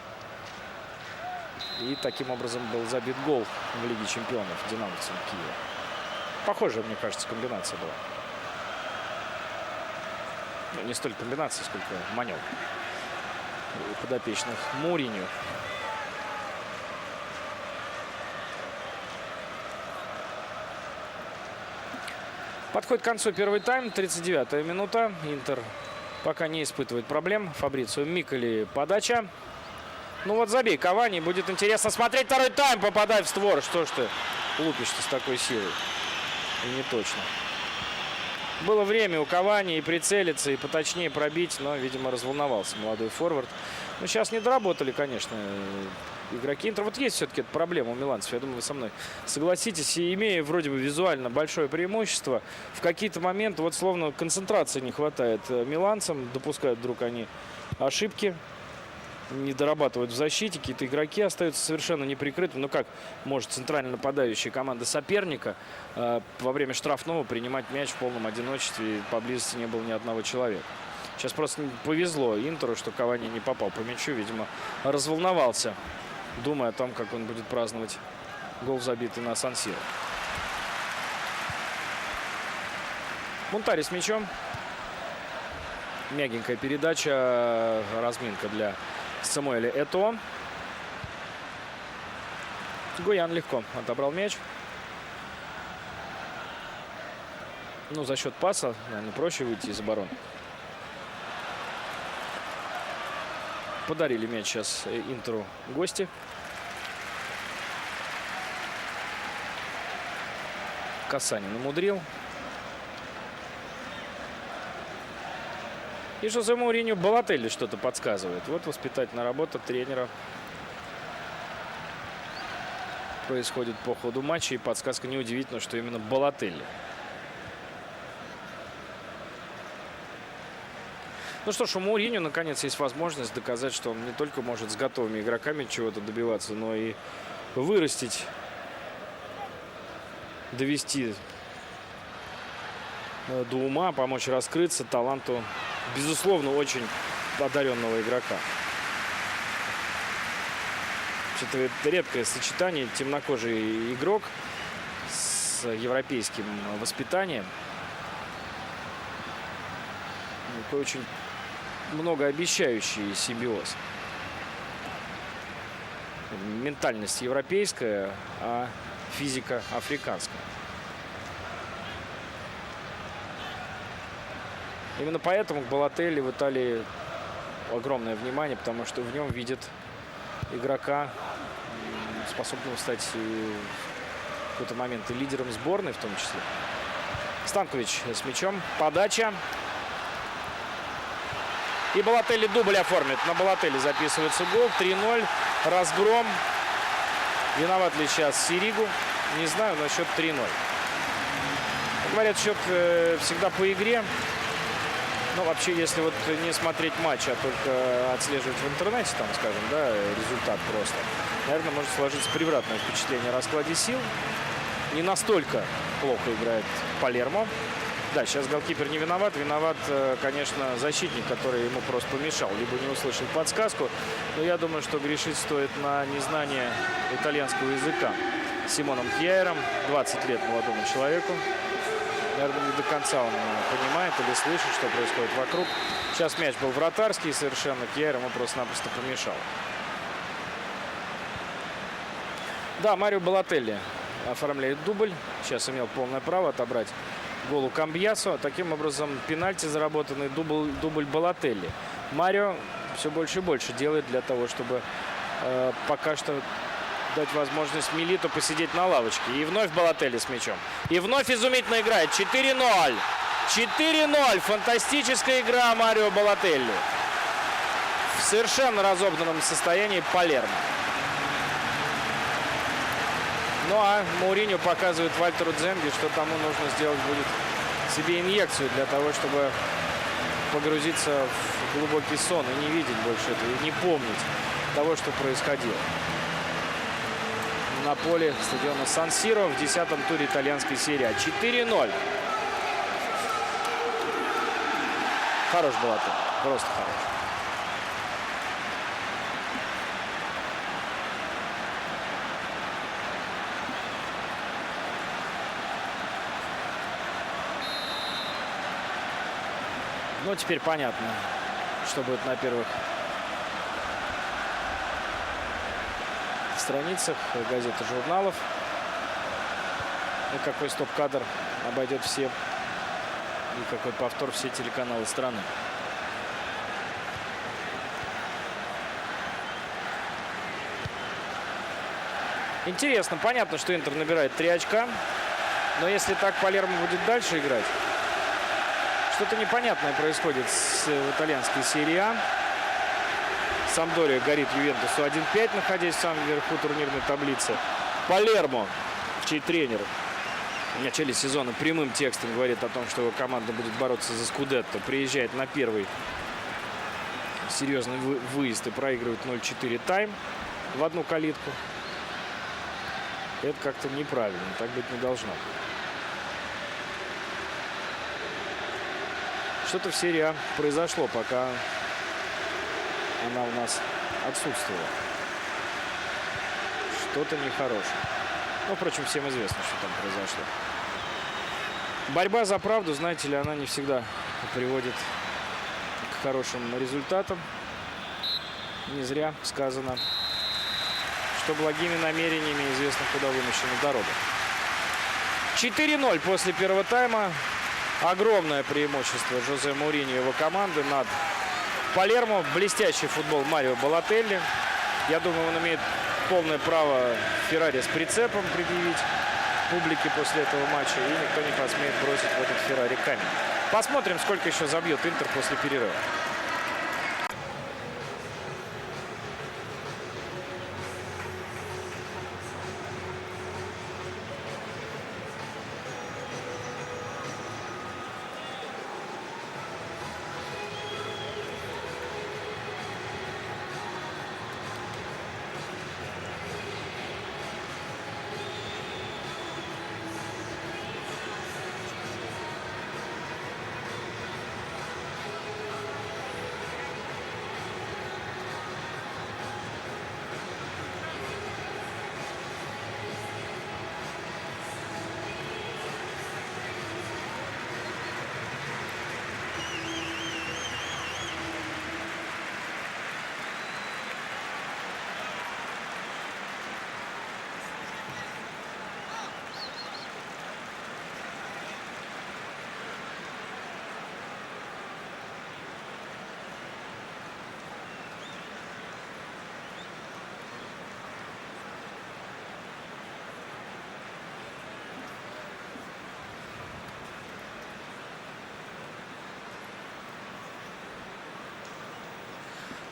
И таким образом был забит гол в Лиге чемпионов динамовцам Киева. Похожая, мне кажется, комбинация была. Ну, не столько комбинация, сколько маневр подопечных Муринью. Подходит к концу первый тайм, 39-я минута. Интер пока не испытывает проблем. Фабрицио Миколи подача. Ну вот забей Кавани, будет интересно смотреть второй тайм, попадай в створ. Что ж ты лупишь-то с такой силой? И не точно. Было время у Кавани и прицелиться, и поточнее пробить, но, видимо, разволновался молодой форвард. Ну, сейчас не доработали, конечно, игроки Интера. Вот есть все-таки эта проблема у миланцев. Я думаю, вы со мной согласитесь. И имея вроде бы визуально большое преимущество, в какие-то моменты вот словно концентрации не хватает миланцам. Допускают вдруг они ошибки, не дорабатывают в защите. Какие-то игроки остаются совершенно неприкрытыми. Ну как может центрально нападающая команда соперника во время штрафного принимать мяч в полном одиночестве, и поблизости не было ни одного человека. Сейчас просто повезло Интеру, что Кавани не попал по мячу. Видимо, разволновался, думая о том, как он будет праздновать гол, забитый на Сан-Сиро. Мунтари с мячом. Мягенькая передача, разминка для Самуэля Этоо. Гоян легко отобрал мяч. Ну, за счет паса, наверное, проще выйти из обороны. Подарили мяч сейчас Интеру гости. Касанин умудрил. И Жозе Мауриньо Балотелли что-то подсказывает. Вот воспитательная работа тренера происходит по ходу матча. И подсказка неудивительно, что именно Балотелли. Ну что ж, у Мауриньо наконец есть возможность доказать, что он не только может с готовыми игроками чего-то добиваться, но и вырастить, довести до ума, помочь раскрыться таланту, безусловно, очень одаренного игрока. Это редкое сочетание. Темнокожий игрок с европейским воспитанием. Такой очень многообещающий симбиоз. Ментальность европейская, а физика африканская. Именно поэтому к Балотелли в Италии огромное внимание, потому что в нем видят игрока, способного стать в какой-то момент и лидером сборной в том числе. Станкович с мячом. Подача. И Балотелли дубль оформит. На Балотелли записывается гол. 3-0. Разгром. Виноват ли сейчас Сиригу? Не знаю, но счет 3-0. Говорят, счет всегда по игре. Но вообще, если вот не смотреть матч, а только отслеживать в интернете, там, скажем, да, результат просто, наверное, может сложиться превратное впечатление о раскладе сил. Не настолько плохо играет Палермо. Да, сейчас голкипер не виноват. Виноват, конечно, защитник, который ему просто помешал. Либо не услышал подсказку. Но я думаю, что грешить стоит на незнание итальянского языка. Симоном Кьяером, 20 лет молодому человеку. Наверное, не до конца он понимает или слышит, что происходит вокруг. Сейчас мяч был вратарский совершенно. Кьяер ему просто-напросто помешал. Да, Марио Балотелли оформляет дубль. Сейчас имел полное право отобрать гол у Камбьясо. Таким образом, пенальти заработанный, дубль Балотелли. Марио все больше и больше делает для того, чтобы пока что дать возможность Милиту посидеть на лавочке. И вновь Балотелли с мячом. И вновь изумительно играет. 4-0. 4-0. Фантастическая игра Марио Балотелли. В совершенно разогнанном состоянии Палермо. Ну а Мауриньо показывает Вальтеру Дзембе, что тому нужно сделать будет себе инъекцию для того, чтобы погрузиться в глубокий сон и не видеть больше этого, и не помнить того, что происходило на поле стадиона Сан-Сиро в 10-м туре итальянской серии А. 4-0. Хорош был атака. Просто хорош. Ну, теперь понятно, что будет на первых страницах газет и журналов. И какой стоп-кадр обойдет все, и какой повтор все телеканалы страны. Интересно, понятно, что Интер набирает 3 очка. Но если так Палермо будет дальше играть, что-то непонятное происходит в итальянской серии А. Сампдория горит Ювентусу 1-5, находясь в самом верху турнирной таблицы. Палермо, чей тренер в начале сезона прямым текстом говорит о том, что его команда будет бороться за скудетто, приезжает на первый серьезный выезд и проигрывает 0-4 тайм в одну калитку. Это как-то неправильно, так быть не должно. Что-то в серии А произошло, пока она у нас отсутствовала. Что-то нехорошее. Ну, впрочем, всем известно, что там произошло. Борьба за правду, знаете ли, она не всегда приводит к хорошим результатам. Не зря сказано, что благими намерениями известно, куда вымощена дорога. 4-0 после первого тайма. Огромное преимущество Жозе Мауриньо и его команды над Палермо. Блестящий футбол Марио Балотелли. Я думаю, он имеет полное право Феррари с прицепом предъявить публике после этого матча. И никто не посмеет бросить в этот Феррари камень. Посмотрим, сколько еще забьет Интер после перерыва.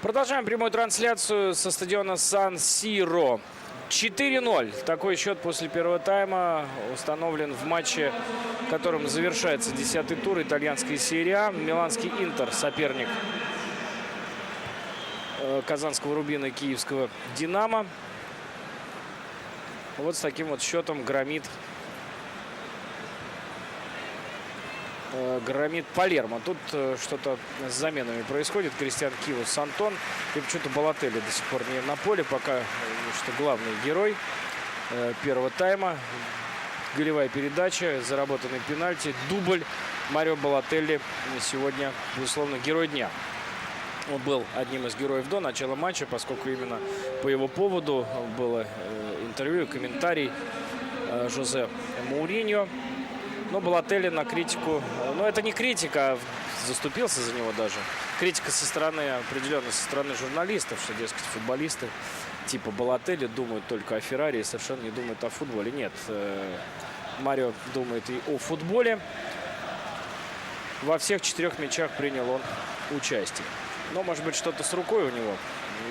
Продолжаем прямую трансляцию со стадиона Сан-Сиро. 4-0. Такой счет после первого тайма установлен в матче, которым завершается 10-й тур итальянской серии А. Миланский Интер, соперник казанского Рубина и киевского Динамо. Вот с таким вот счетом громит Палермо. Тут что-то с заменами происходит. Кристиан Кивус, Антон. И почему-то Балотелли до сих пор не на поле. Пока что главный герой первого тайма. Голевая передача, заработанный пенальти. Дубль Марио Балотелли сегодня, безусловно, герой дня. Он был одним из героев до начала матча, поскольку именно по его поводу было интервью, комментарий Жозе Мауриньо. Но Балотелли на критику, ну это не критика, а заступился за него даже. Критика со стороны, определенно со стороны журналистов, что, дескать, футболисты типа Балотелли думают только о Феррари и совершенно не думают о футболе. Нет, Марио думает и о футболе. Во всех 4 мячах принял он участие. Но, может быть, что-то с рукой у него,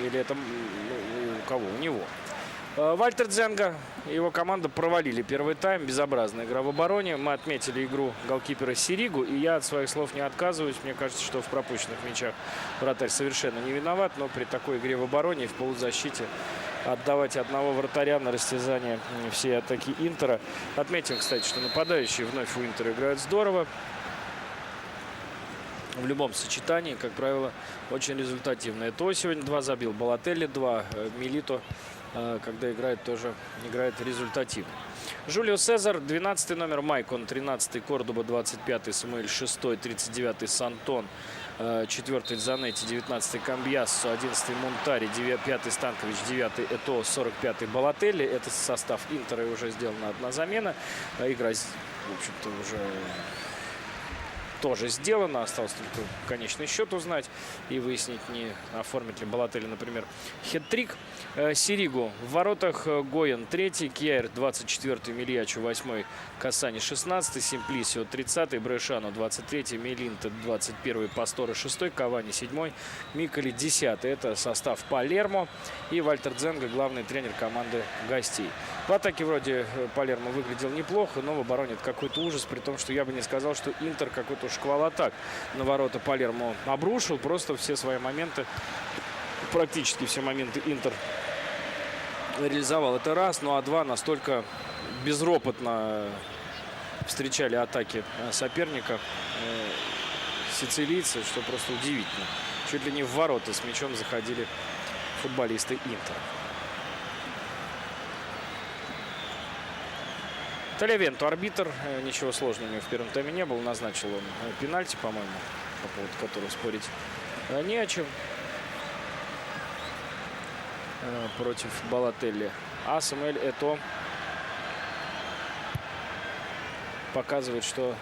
или это у кого? У него. Вальтер Дзенга и его команда провалили первый тайм. Безобразная игра в обороне. Мы отметили игру голкипера Сиригу. И я от своих слов не отказываюсь. Мне кажется, что в пропущенных мячах вратарь совершенно не виноват. Но при такой игре в обороне и в полузащите отдавать одного вратаря на растязание всей атаки Интера. Отметим, кстати, что нападающие вновь у Интера играют здорово. В любом сочетании, как правило, очень результативно. Это сегодня 2 забил, Балотелли 2, Милито, когда играет, тоже играет результативно. Жулио Сезар, 12 номер, Майкон, 13, Кордоба, 25, Самуэль, 6, 39, Сантон, 4 Занетти, 19 Камбьяссо, 11 Мунтари, 5 Станкович, 9 Это, 45 Балотелли. Это состав Интера, и уже сделана одна замена. Игра, в общем-то, уже тоже сделано. Осталось только конечный счет узнать и выяснить, не оформит ли Балотелли, например, хет-трик. Сиригу в воротах, Гоян 3, Кьяер 24, Мильячо 8, Касани 16, Симплисио 30, Брешано 23, Мелинте 21, Пасторе 6, Кавани 7, Миколи 10. Это состав Палермо. И Вальтер Дзенга, главный тренер команды гостей. В атаке вроде Палермо выглядел неплохо, но в обороне это какой-то ужас, при том, что я бы не сказал, что Интер какой-то шквал атак на ворота Палермо обрушил. Просто все свои моменты, практически все моменты Интер реализовал. Это раз. Ну а два, настолько безропотно встречали атаки соперника сицилийцы, что просто удивительно. Чуть ли не в ворота с мячом заходили футболисты Интера. Талевенто арбитр. Ничего сложного у него в первом тайме не было. Назначил он пенальти, по-моему, по поводу которого спорить не о чем. Против Балотелли. А Самуэль Это показывает, что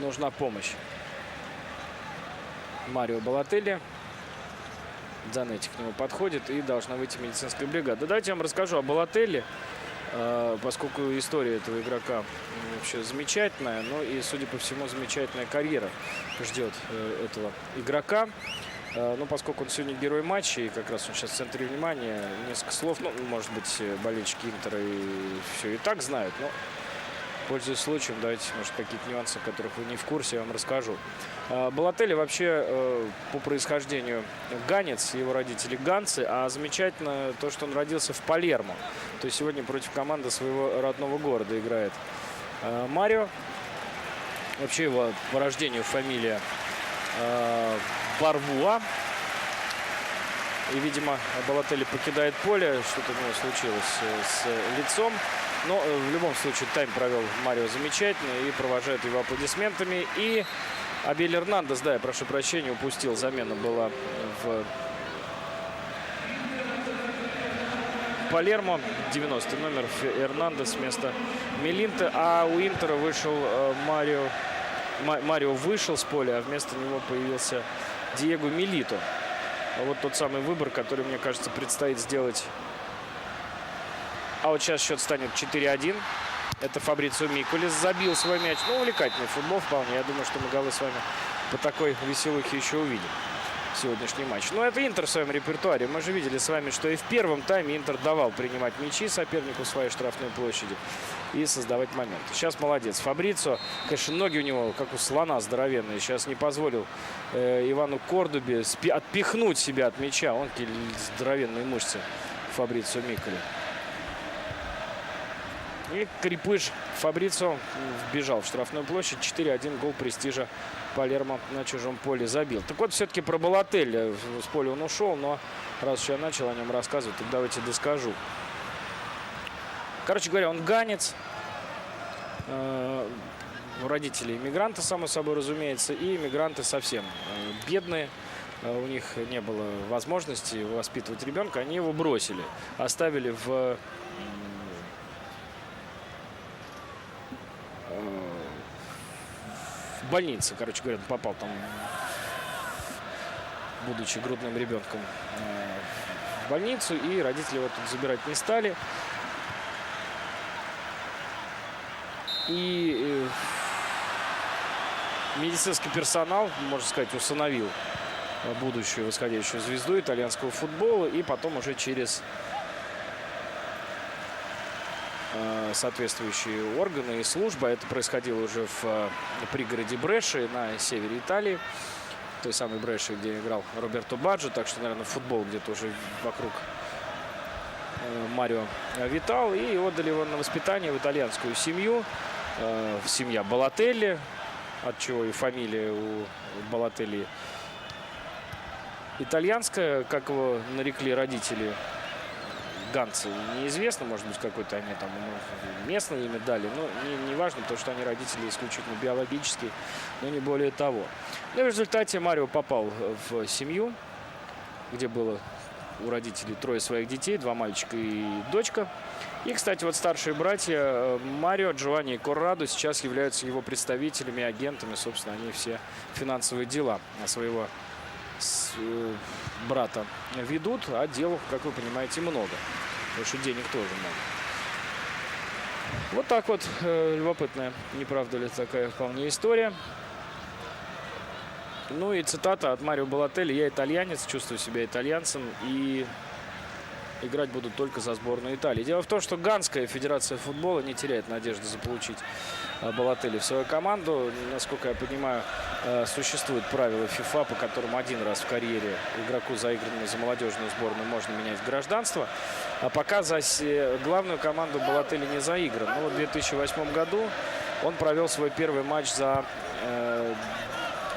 нужна помощь Марио Балотелли. Занетти к нему подходит, и должна выйти медицинская бригада. Давайте я вам расскажу о Балотелли, поскольку история этого игрока вообще замечательная, но и, судя по всему, замечательная карьера ждет этого игрока. Ну, поскольку он сегодня герой матча, и как раз он сейчас в центре внимания, несколько слов, ну, может быть, болельщики Интера и все и так знают, но, пользуясь случаем, давайте, может, какие-то нюансы, которых вы не в курсе, я вам расскажу. Балотелли вообще по происхождению ганец, его родители ганцы, а замечательно то, что он родился в Палермо. То есть сегодня против команды своего родного города играет Марио. Вообще его по рождению фамилия Барвуа. И, видимо, Балотелли покидает поле. Что-то у него случилось с лицом. Но в любом случае тайм провел Марио замечательно и провожает его аплодисментами. И Абель Эрнандес, да, я прошу прощения, упустил. Замена была в Палермо. 90 номер Эрнандес вместо Мелинте. А у Интера вышел Марио. Марио вышел с поля, а вместо него появился Диего Милито. Вот тот самый выбор, который, мне кажется, предстоит сделать. А вот сейчас счет станет 4-1. Это Фабрицио Миколис забил свой мяч. Ну, увлекательный футбол вполне. Я думаю, что мы голы с вами по такой веселухе еще увидим сегодняшний матч. Но это Интер в своем репертуаре. Мы же видели с вами, что и в первом тайме Интер давал принимать мячи сопернику в своей штрафной площади и создавать момент. Сейчас молодец Фабрицио. Конечно, ноги у него, как у слона, здоровенные. Сейчас не позволил Ивану Кордобе отпихнуть себя от мяча. Он какие здоровенные мышцы Фабрицио Миколи. И крепыш Фабрицио вбежал в штрафную площадь. 4-1, гол престижа Палермо на чужом поле забил. Так вот, все-таки про Балотелли. С поля он ушел, но раз уж я начал о нем рассказывать, так давайте доскажу. Короче говоря, он ганец. Родители иммигранты, само собой разумеется, и иммигранты совсем бедные. У них не было возможности воспитывать ребенка. Они его бросили. Оставили в больнице. Короче говоря, он попал там, будучи грудным ребенком, в больницу. И родители его тут забирать не стали. И медицинский персонал, можно сказать, усыновил будущую восходящую звезду итальянского футбола. И потом уже через соответствующие органы и службы. Это происходило уже в пригороде Бреши на севере Италии. Той самой Бреши, где играл Роберто Баджо. Так что, наверное, футбол где-то уже вокруг Марио витал. И отдали его на воспитание в итальянскую семью. Семья Балотелли, от чего и фамилия у Балотелли итальянская, как его нарекли родители. Ганцы, неизвестно, может быть, какой-то они там местное имя дали, но не важно, потому что они родители исключительно биологические, но не более того. Но в результате Марио попал в семью, где было у родителей 3 своих детей, 2 мальчика и дочка. И, кстати, вот старшие братья Марио, Джованни и Коррадо сейчас являются его представителями, агентами. Собственно, они все финансовые дела своего брата ведут, а дел, как вы понимаете, много. Потому что денег тоже много. Вот так вот любопытная, не правда ли, такая вполне история. Ну и цитата от Марио Балотелли: «Я итальянец, чувствую себя итальянцем и играть буду только за сборную Италии». Дело в том, что Ганская федерация футбола не теряет надежды заполучить Балотелли в свою команду. Насколько я понимаю, существует правило ФИФА, по которому один раз в карьере игроку, заигранному за молодежную сборную, можно менять гражданство. А пока за главную команду Балотелли не заигран. Но вот в 2008 году он провел свой первый матч за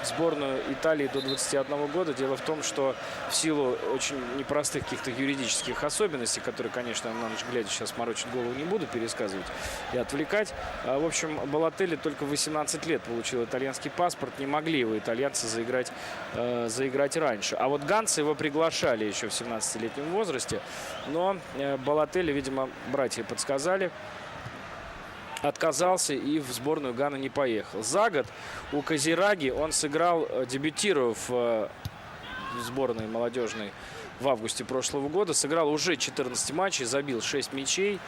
сборную Италии до 21 года. Дело в том, что в силу очень непростых каких-то юридических особенностей, которые, конечно, на ночь глядя сейчас морочить голову не буду пересказывать и отвлекать. В общем, Балотелли только в 18 лет получил итальянский паспорт. Не могли его итальянцы заиграть раньше. А вот ганцы его приглашали еще в 17-летнем возрасте. Но Балотелли, видимо, братья подсказали, отказался и в сборную Ганы не поехал. За год у Казираги он сыграл, дебютировав в сборной молодежной в августе прошлого года. Сыграл уже 14 матчей, забил 6 мячей.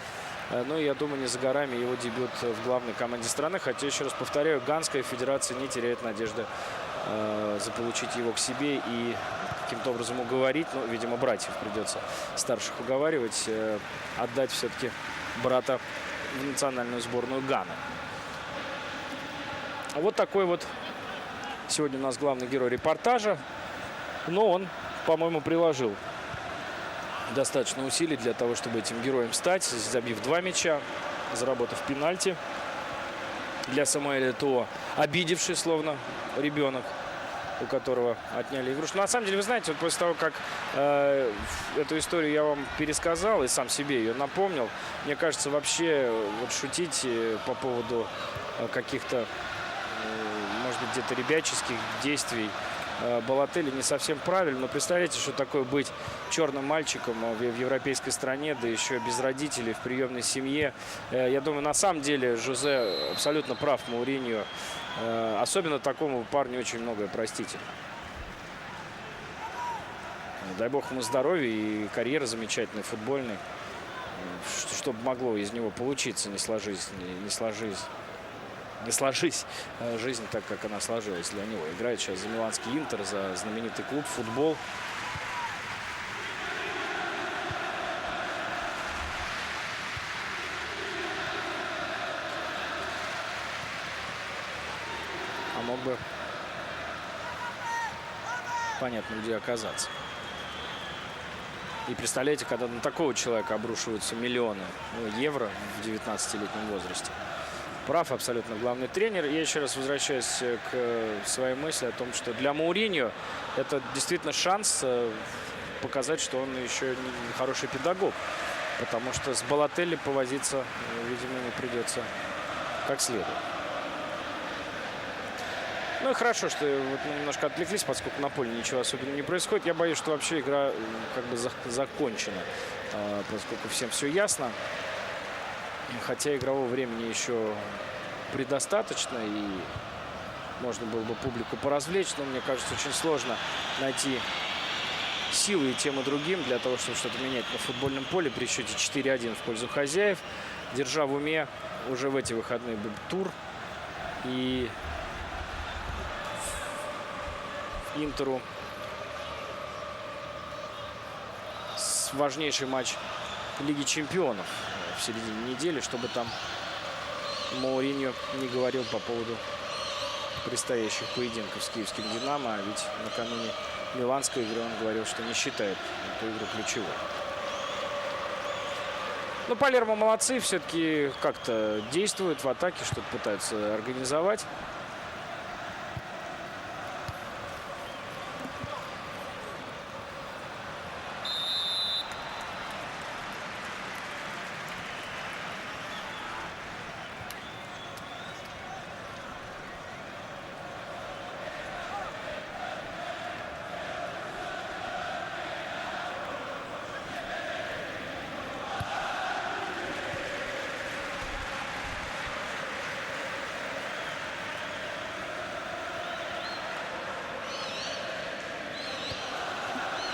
Ну, я думаю, не за горами его дебют в главной команде страны. Хотя, еще раз повторяю, Ганская федерация не теряет надежды заполучить его к себе и каким-то образом уговорить. Ну, видимо, братьев придется старших уговаривать, отдать все-таки брата в национальную сборную Ганы. Вот такой вот сегодня у нас главный герой репортажа. Но он, по-моему, приложил достаточно усилий для того, чтобы этим героем стать, забив 2 мяча, заработав пенальти для Самуэля Этуо, обидевший словно ребенок, у которого отняли игру. Но на самом деле, вы знаете, вот после того, как эту историю я вам пересказал и сам себе ее напомнил, мне кажется, вообще вот шутить по поводу каких-то, может быть, где-то ребяческих действий Балотелли не совсем правильно. Но представляете, что такое быть черным мальчиком в европейской стране, да еще без родителей, в приемной семье. Я думаю, на самом деле Жозе абсолютно прав, Мауриньо. Особенно такому парню очень многое простительно. Дай бог ему здоровья и карьера замечательная, футбольная. Чтобы могло из него получиться, не сложись жизнь так, как она сложилась для него. Играет сейчас за миланский Интер, за знаменитый клуб, футбол. А мог бы понятно, где оказаться. И представляете, когда на такого человека обрушиваются миллионы евро в 19-летнем возрасте. Прав абсолютно главный тренер. Я еще раз возвращаюсь к своей мысли о том, что для Мауриньо это действительно шанс показать, что он еще не хороший педагог. Потому что с Балотелли повозиться, видимо, не придется как следует. Ну и хорошо, что вот мы немножко отвлеклись, поскольку на поле ничего особенного не происходит. Я боюсь, что вообще игра как бы закончена, поскольку всем все ясно. Хотя игрового времени еще предостаточно, и можно было бы публику поразвлечь, но мне кажется, очень сложно найти силы и тем и другим для того, чтобы что-то менять на футбольном поле при счете 4-1 в пользу хозяев, держа в уме уже в эти выходные тур и Интеру важнейший матч Лиги чемпионов. в середине недели, чтобы там Мауриньо не говорил по поводу предстоящих поединков с киевским «Динамо». А ведь накануне миланской игры он говорил, что не считает эту игру ключевой. Но Палермо молодцы, все-таки как-то действуют в атаке, что-то пытаются организовать.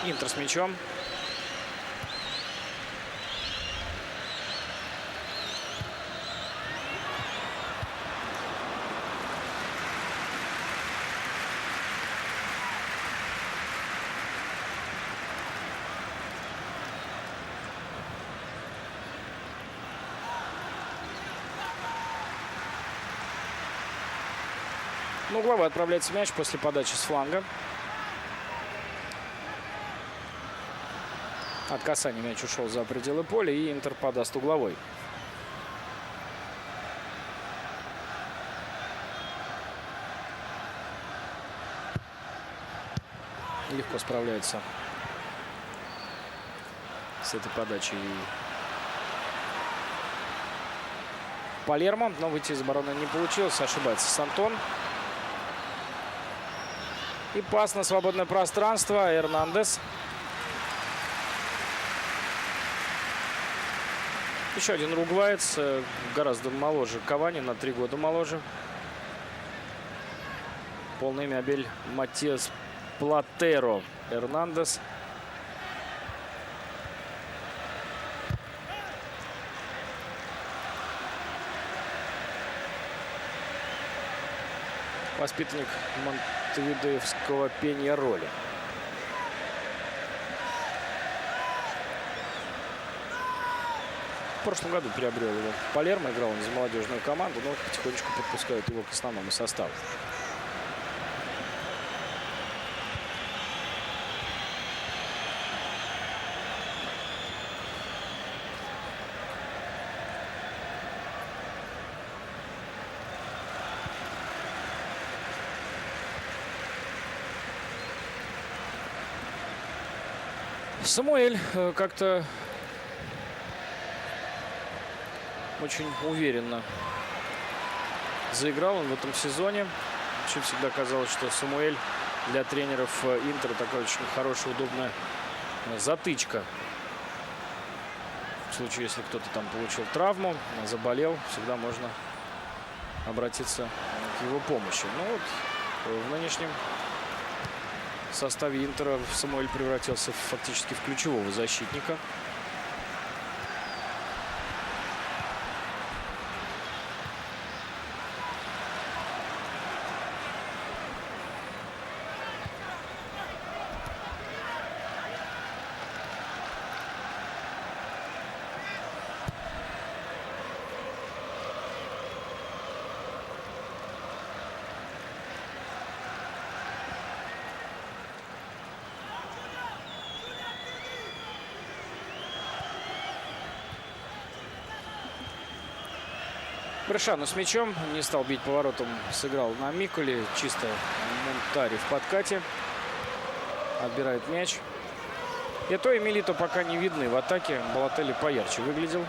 Интер с мячом. На угловой отправляется мяч после подачи с фланга. От касания мяч ушел за пределы поля, и Интер подаст угловой. Легко справляется с этой подачей Палермо, но выйти из обороны не получилось. Ошибается Сантон. И пас на свободное пространство. Эрнандес. Еще один уругваец, гораздо моложе Кавани, на 3 года моложе. Полное имя Абель Матиас Платеро Эрнандес. Воспитанник монтевидеевского Пеньяроли. В прошлом году приобрел его Палермо, играл он за молодежную команду, но потихонечку подпускают его к основному составу. Самуэль как-то очень уверенно заиграл он в этом сезоне. Вообще всегда казалось, что Самуэль для тренеров Интера такая очень хорошая, удобная затычка. В случае, если кто-то там получил травму, заболел, всегда можно обратиться к его помощи. Но вот в нынешнем составе Интера Самуэль превратился фактически в ключевого защитника. Брешано с мячом, не стал бить поворотом, сыграл на Миколе. Чисто Монтари в подкате. Отбирает мяч. Ето и Милито пока не видны в атаке. Балотелли поярче выглядел.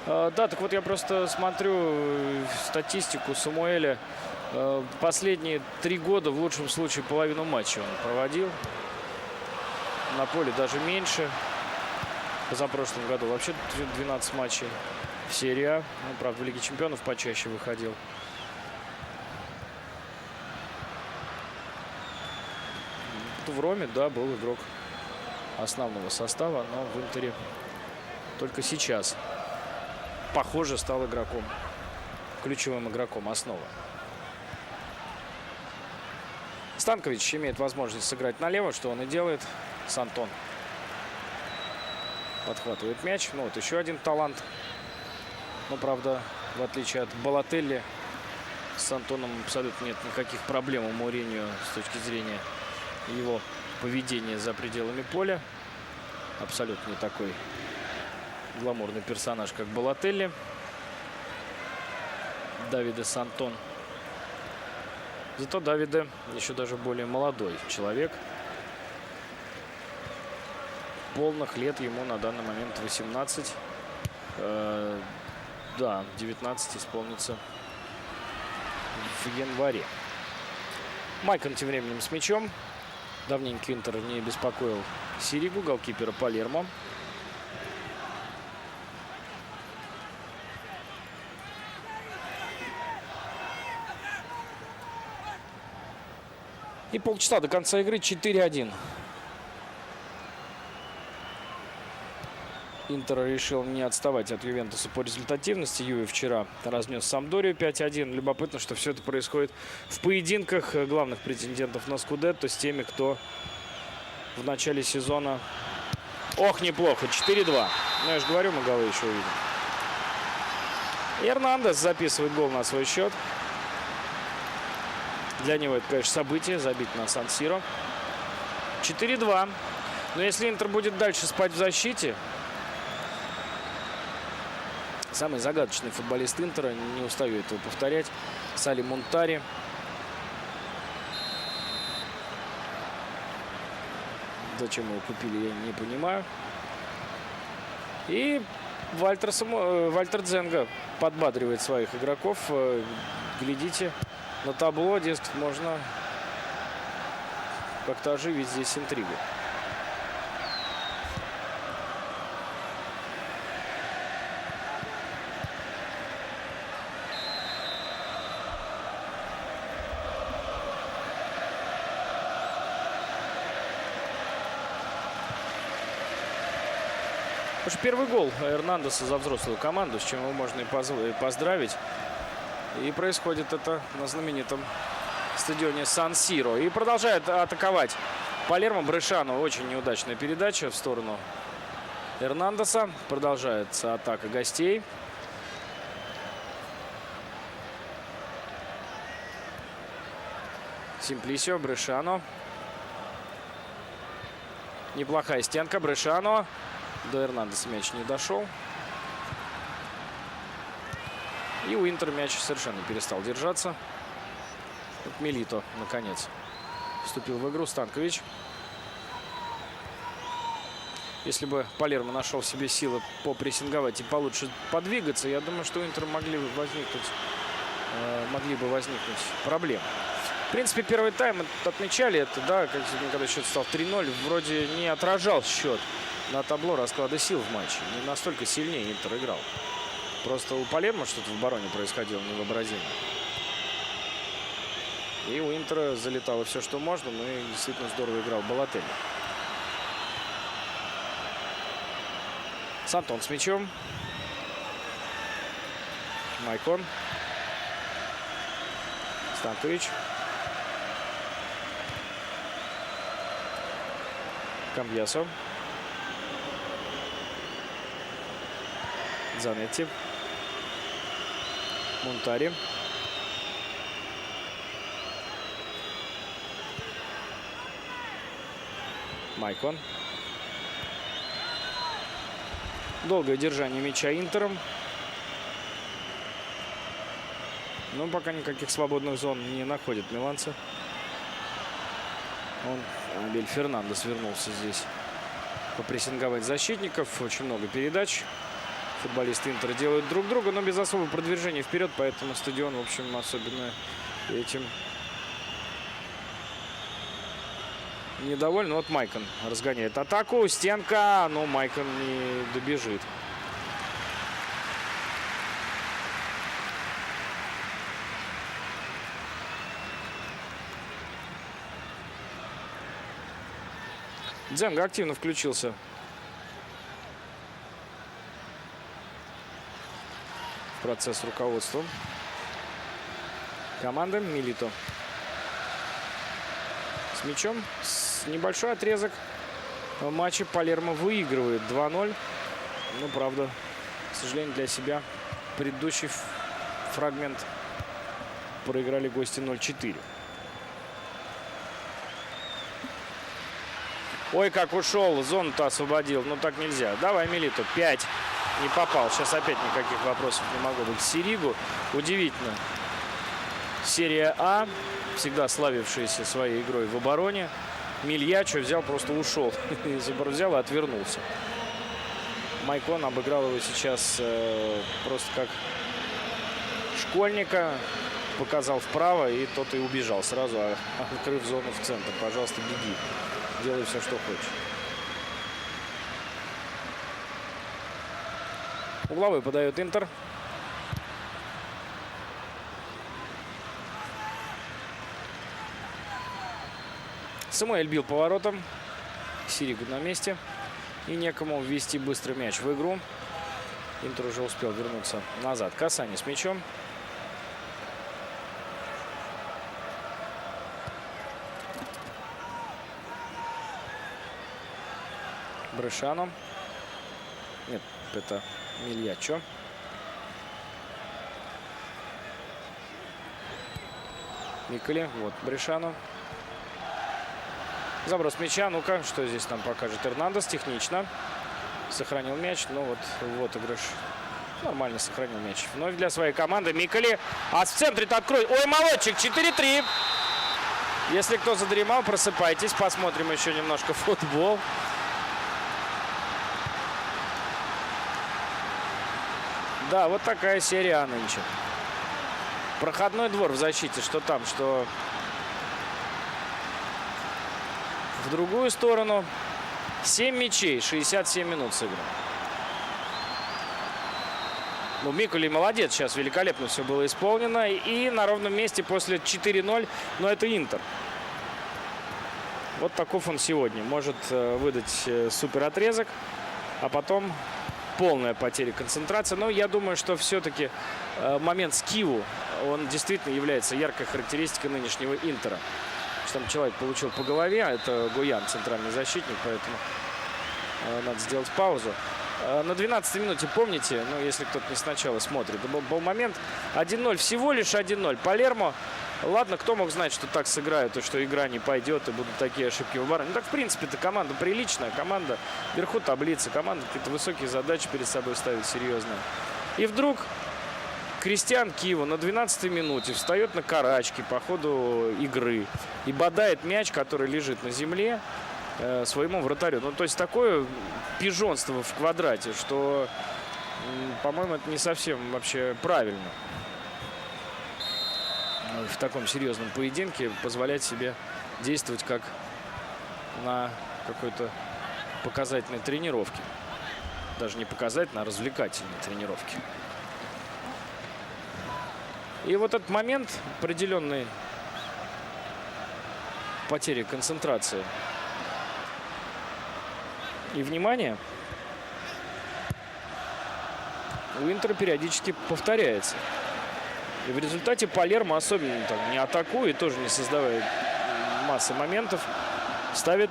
Да, так вот я просто смотрю статистику Самуэля. Последние 3 года, в лучшем случае, половину матча он проводил. На поле даже меньше. Позапрошлом году вообще 12 матчей в серии А. Ну, правда, в Лиге чемпионов почаще выходил. В Роме, да, был игрок основного состава, но в Интере только сейчас, похоже, стал игроком, ключевым игроком основы. Станкович имеет возможность сыграть налево, что он и делает. Сантон подхватывает мяч. Ну вот еще один талант. Но, правда, в отличие от Балотелли, с Антоном абсолютно нет никаких проблем у Мауриньо с точки зрения его поведения за пределами поля. Абсолютно не такой гламурный персонаж, как Балотелли. Давиде Сантон. Зато Давиде еще даже более молодой человек. Полных лет ему на данный момент 18. Да, 19 исполнится в январе. Майкон тем временем с мячом. Давненько Интер не беспокоил Сиригу, голкипера Палермо. И полчаса до конца игры. 4-1. Интер решил не отставать от Ювентуса по результативности. Юве вчера разнес Сампдорию 5-1. Любопытно, что все это происходит в поединках главных претендентов на Скудетто с теми, кто в начале сезона... Ох, неплохо. 4-2. Ну, я же говорю, мы голы еще увидим. И Эрнандес записывает гол на свой счет. Для него это, конечно, событие. Забить на Сан-Сиро. 4-2. Но если Интер будет дальше спать в защите... Самый загадочный футболист Интера, не устаю этого повторять, Сали Мунтари. Зачем его купили, я не понимаю. И Вальтер Дзенга подбадривает своих игроков. Глядите на табло, дескать, можно как-то оживить здесь интригу. Первый гол Эрнандеса за взрослую команду, с чем его можно и поздравить. И происходит это на знаменитом стадионе Сан-Сиро. И продолжает атаковать Палермо. Брешано. Очень неудачная передача в сторону Эрнандеса. Продолжается атака гостей. Симплисио, Брешано. Неплохая стенка. Брешано. До Эрнандеса мяч не дошел. И у Интера мяч совершенно перестал держаться. Вот Милито, наконец, вступил в игру. Станкович. Если бы Палермо нашел в себе силы попрессинговать и получше подвигаться, я думаю, что у Интера могли бы возникнуть проблемы. В принципе, первый тайм отмечали это, да, когда счет стал 3-0, вроде не отражал счет на табло расклада сил в матче. Не настолько сильнее Интер играл. Просто у Палермо что-то в обороне происходило невообразимо. И у Интера залетало все, что можно. Ну и действительно здорово играл Балотелли. Сантон с мячом. Майкон. Станкович. Камбьясо. Занетти. Мунтари. Майкон. Долгое держание мяча Интером. Но пока никаких свободных зон не находит миланцы. Абель Фернандес вернулся здесь попрессинговать защитников. Очень много передач. Футболисты Интера делают друг друга, но без особого продвижения вперед. Поэтому стадион, в общем, особенно этим недоволен. Вот Майкон разгоняет атаку. Стенка, но Майкон не добежит. Дзенга активно включился в процесс руководства команды. Милито. с мячом. Небольшой отрезок матча Палермо выигрывает 2-0. Ну, правда, к сожалению, для себя предыдущий фрагмент проиграли гости 0-4. Ой, как ушел. Зону-то освободил. Ну, так нельзя. Давай, Милито. 5. Не попал. Сейчас опять никаких вопросов не могло быть. Сиригу. Удивительно. Серия А, всегда славившаяся своей игрой в обороне. Мильячо взял, просто ушел. Взял и отвернулся. Майкон обыграл его сейчас просто как школьника. Показал вправо, и тот и убежал сразу, открыв зону в центр. Пожалуйста, беги. Делай все, что хочешь. Угловой подает Интер. Самуэль бил поворотом. Сиригу на месте. И некому ввести быстрый мяч в игру. Интер уже успел вернуться назад. Касание с мячом. Брешано. Нет, это Мильячо. Миколи. Вот Брешано. Заброс мяча. Ну-ка, что здесь нам покажет Эрнандес. Технично. Сохранил мяч. Ну вот игрыш. Нормально сохранил мяч. Вновь для своей команды Миколи. А в центре-то откроет. Ой, молодчик. 4-3. Если кто задремал, просыпайтесь. Посмотрим еще немножко футбол. Да, вот такая серия А нынче. Проходной двор в защите. Что там, что в другую сторону. 7 мячей, 67 минут сыграно. Ну, Миколи молодец. Сейчас великолепно все было исполнено. И на ровном месте после 4-0. Но это Интер. Вот таков он сегодня. Может выдать супер отрезок. А потом полная потеря концентрации. Но я думаю, что все-таки момент с Киву, он действительно является яркой характеристикой нынешнего Интера. Что там человек получил по голове, а это Гуян, центральный защитник, поэтому надо сделать паузу. На 12-й минуте, помните, ну, если кто-то не сначала смотрит, был момент 1-0, всего лишь 1-0. Палермо, ладно, кто мог знать, что так сыграют, и что игра не пойдет, и будут такие ошибки в обороне. Ну, так, в принципе-то, команда приличная, команда вверху таблицы, команда какие-то высокие задачи перед собой ставит серьезные. И вдруг Кристиан Киву на 12-й минуте встает на карачки по ходу игры и бодает мяч, который лежит на земле, своему вратарю. Ну, то есть такое пижонство в квадрате, что, по-моему, это не совсем вообще правильно. В таком серьезном поединке позволять себе действовать как на какой-то показательной тренировке. Даже не показательной, а развлекательной тренировке. И вот этот момент определенной потери концентрации и внимания у Интера периодически повторяется. И в результате Палермо, особенно там не атакуя и тоже не создавая массы моментов, ставит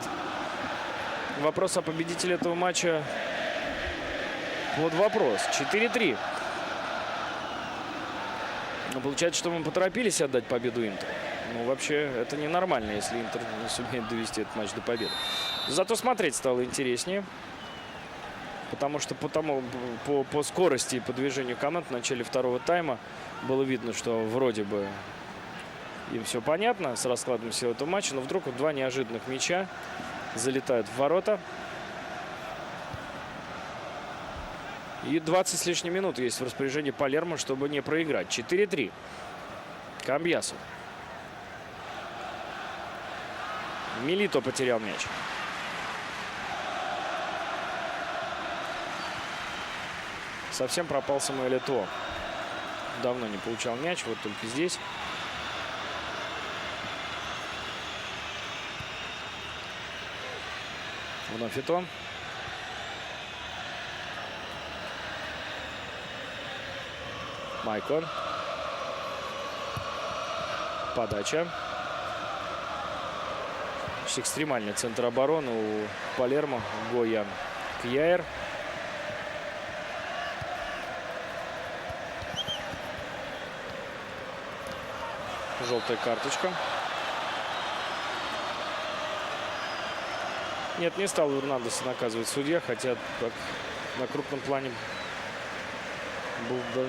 вопрос о победителе этого матча под вопрос. 4-3. Но получается, что мы поторопились отдать победу Интеру. Ну, вообще, это ненормально, если Интер не сумеет довести этот матч до победы. Зато смотреть стало интереснее. Потому что по скорости и по движению команд в начале второго тайма было видно, что вроде бы им все понятно с раскладом всего этого матча. Но вдруг вот два неожиданных мяча залетают в ворота. И 20 с лишним минут есть в распоряжении Палермо, чтобы не проиграть. 4-3. Камбьясо. Милито потерял мяч. Совсем пропал Самуэль Этуо. Давно не получал мяч, вот только здесь. Вновь Этуо. Майкон. Подача. Экстремальный центр обороны у Палермо. Гоян Кьяер. Желтая карточка. Нет, не стал Эрнандеса наказывать судья, хотя на крупном плане был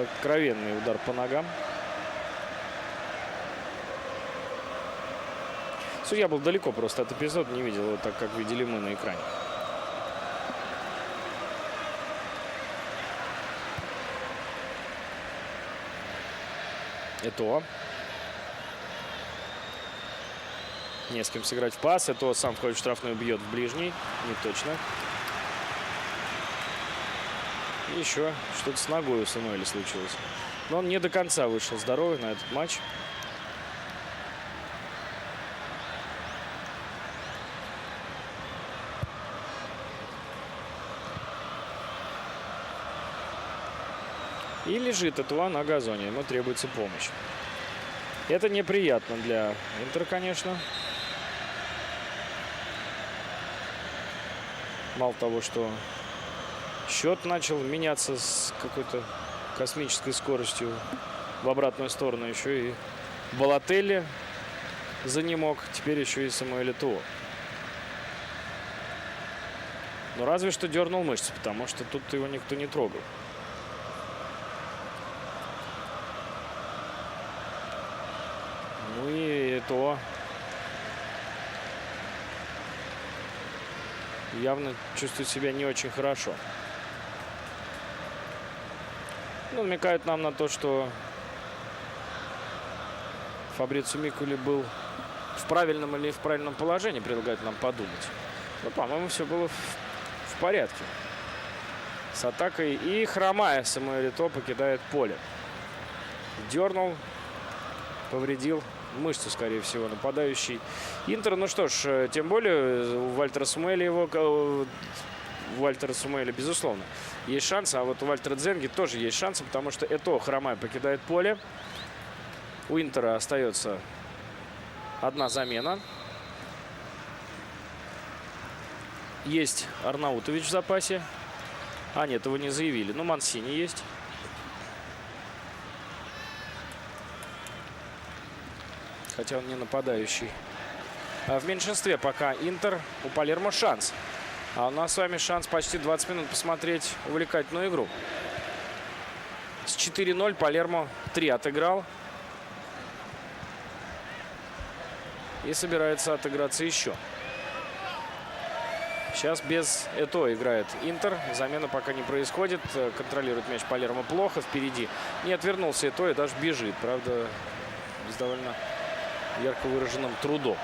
откровенный удар по ногам. Судья был далеко просто от эпизода, не видел его так, как видели мы на экране. Этоо. Не с кем сыграть в пас. Этоо сам входит в штрафную, бьет в ближний. Не точно. Еще что-то с ногой у Самуэля случилось. Но он не до конца вышел здоровый на этот матч. И лежит Этоо на газоне. Ему требуется помощь. Это неприятно для Интера, конечно. Мало того, что счет начал меняться с какой-то космической скоростью в обратную сторону, еще и Балотелли занемог. Теперь еще и Самуэль Этоо. Но разве что дернул мышцы, потому что тут его никто не трогал. Ну и Этоо явно чувствует себя не очень хорошо. Ну, намекают нам на то, что Фабрицио Микули был в правильном или в правильном положении, предлагают нам подумать. Но, по-моему, все было в порядке. С атакой и хромая Самуэль Этоо покидает поле. Дернул, повредил мышцу, скорее всего, нападающий Интер. Ну что ж, тем более у Вальтера Самуэля, безусловно, есть шанс. А вот у Вальтера Дзенги тоже есть шансы, потому что Этоо, хромая, покидает поле. У Интера остается одна замена. Есть Арнаутович в запасе. А, нет, его не заявили. Ну, Мансини есть. Хотя он не нападающий. А в меньшинстве пока Интер. У Палермо шанс. А у нас с вами шанс почти 20 минут посмотреть увлекательную игру. С 4-0 Палермо 3 отыграл. И собирается отыграться еще. Сейчас без Этоо играет Интер. Замена пока не происходит. Контролирует мяч Палермо плохо. Впереди не отвернулся Этоо и даже бежит. Правда, с довольно ярко выраженным трудом.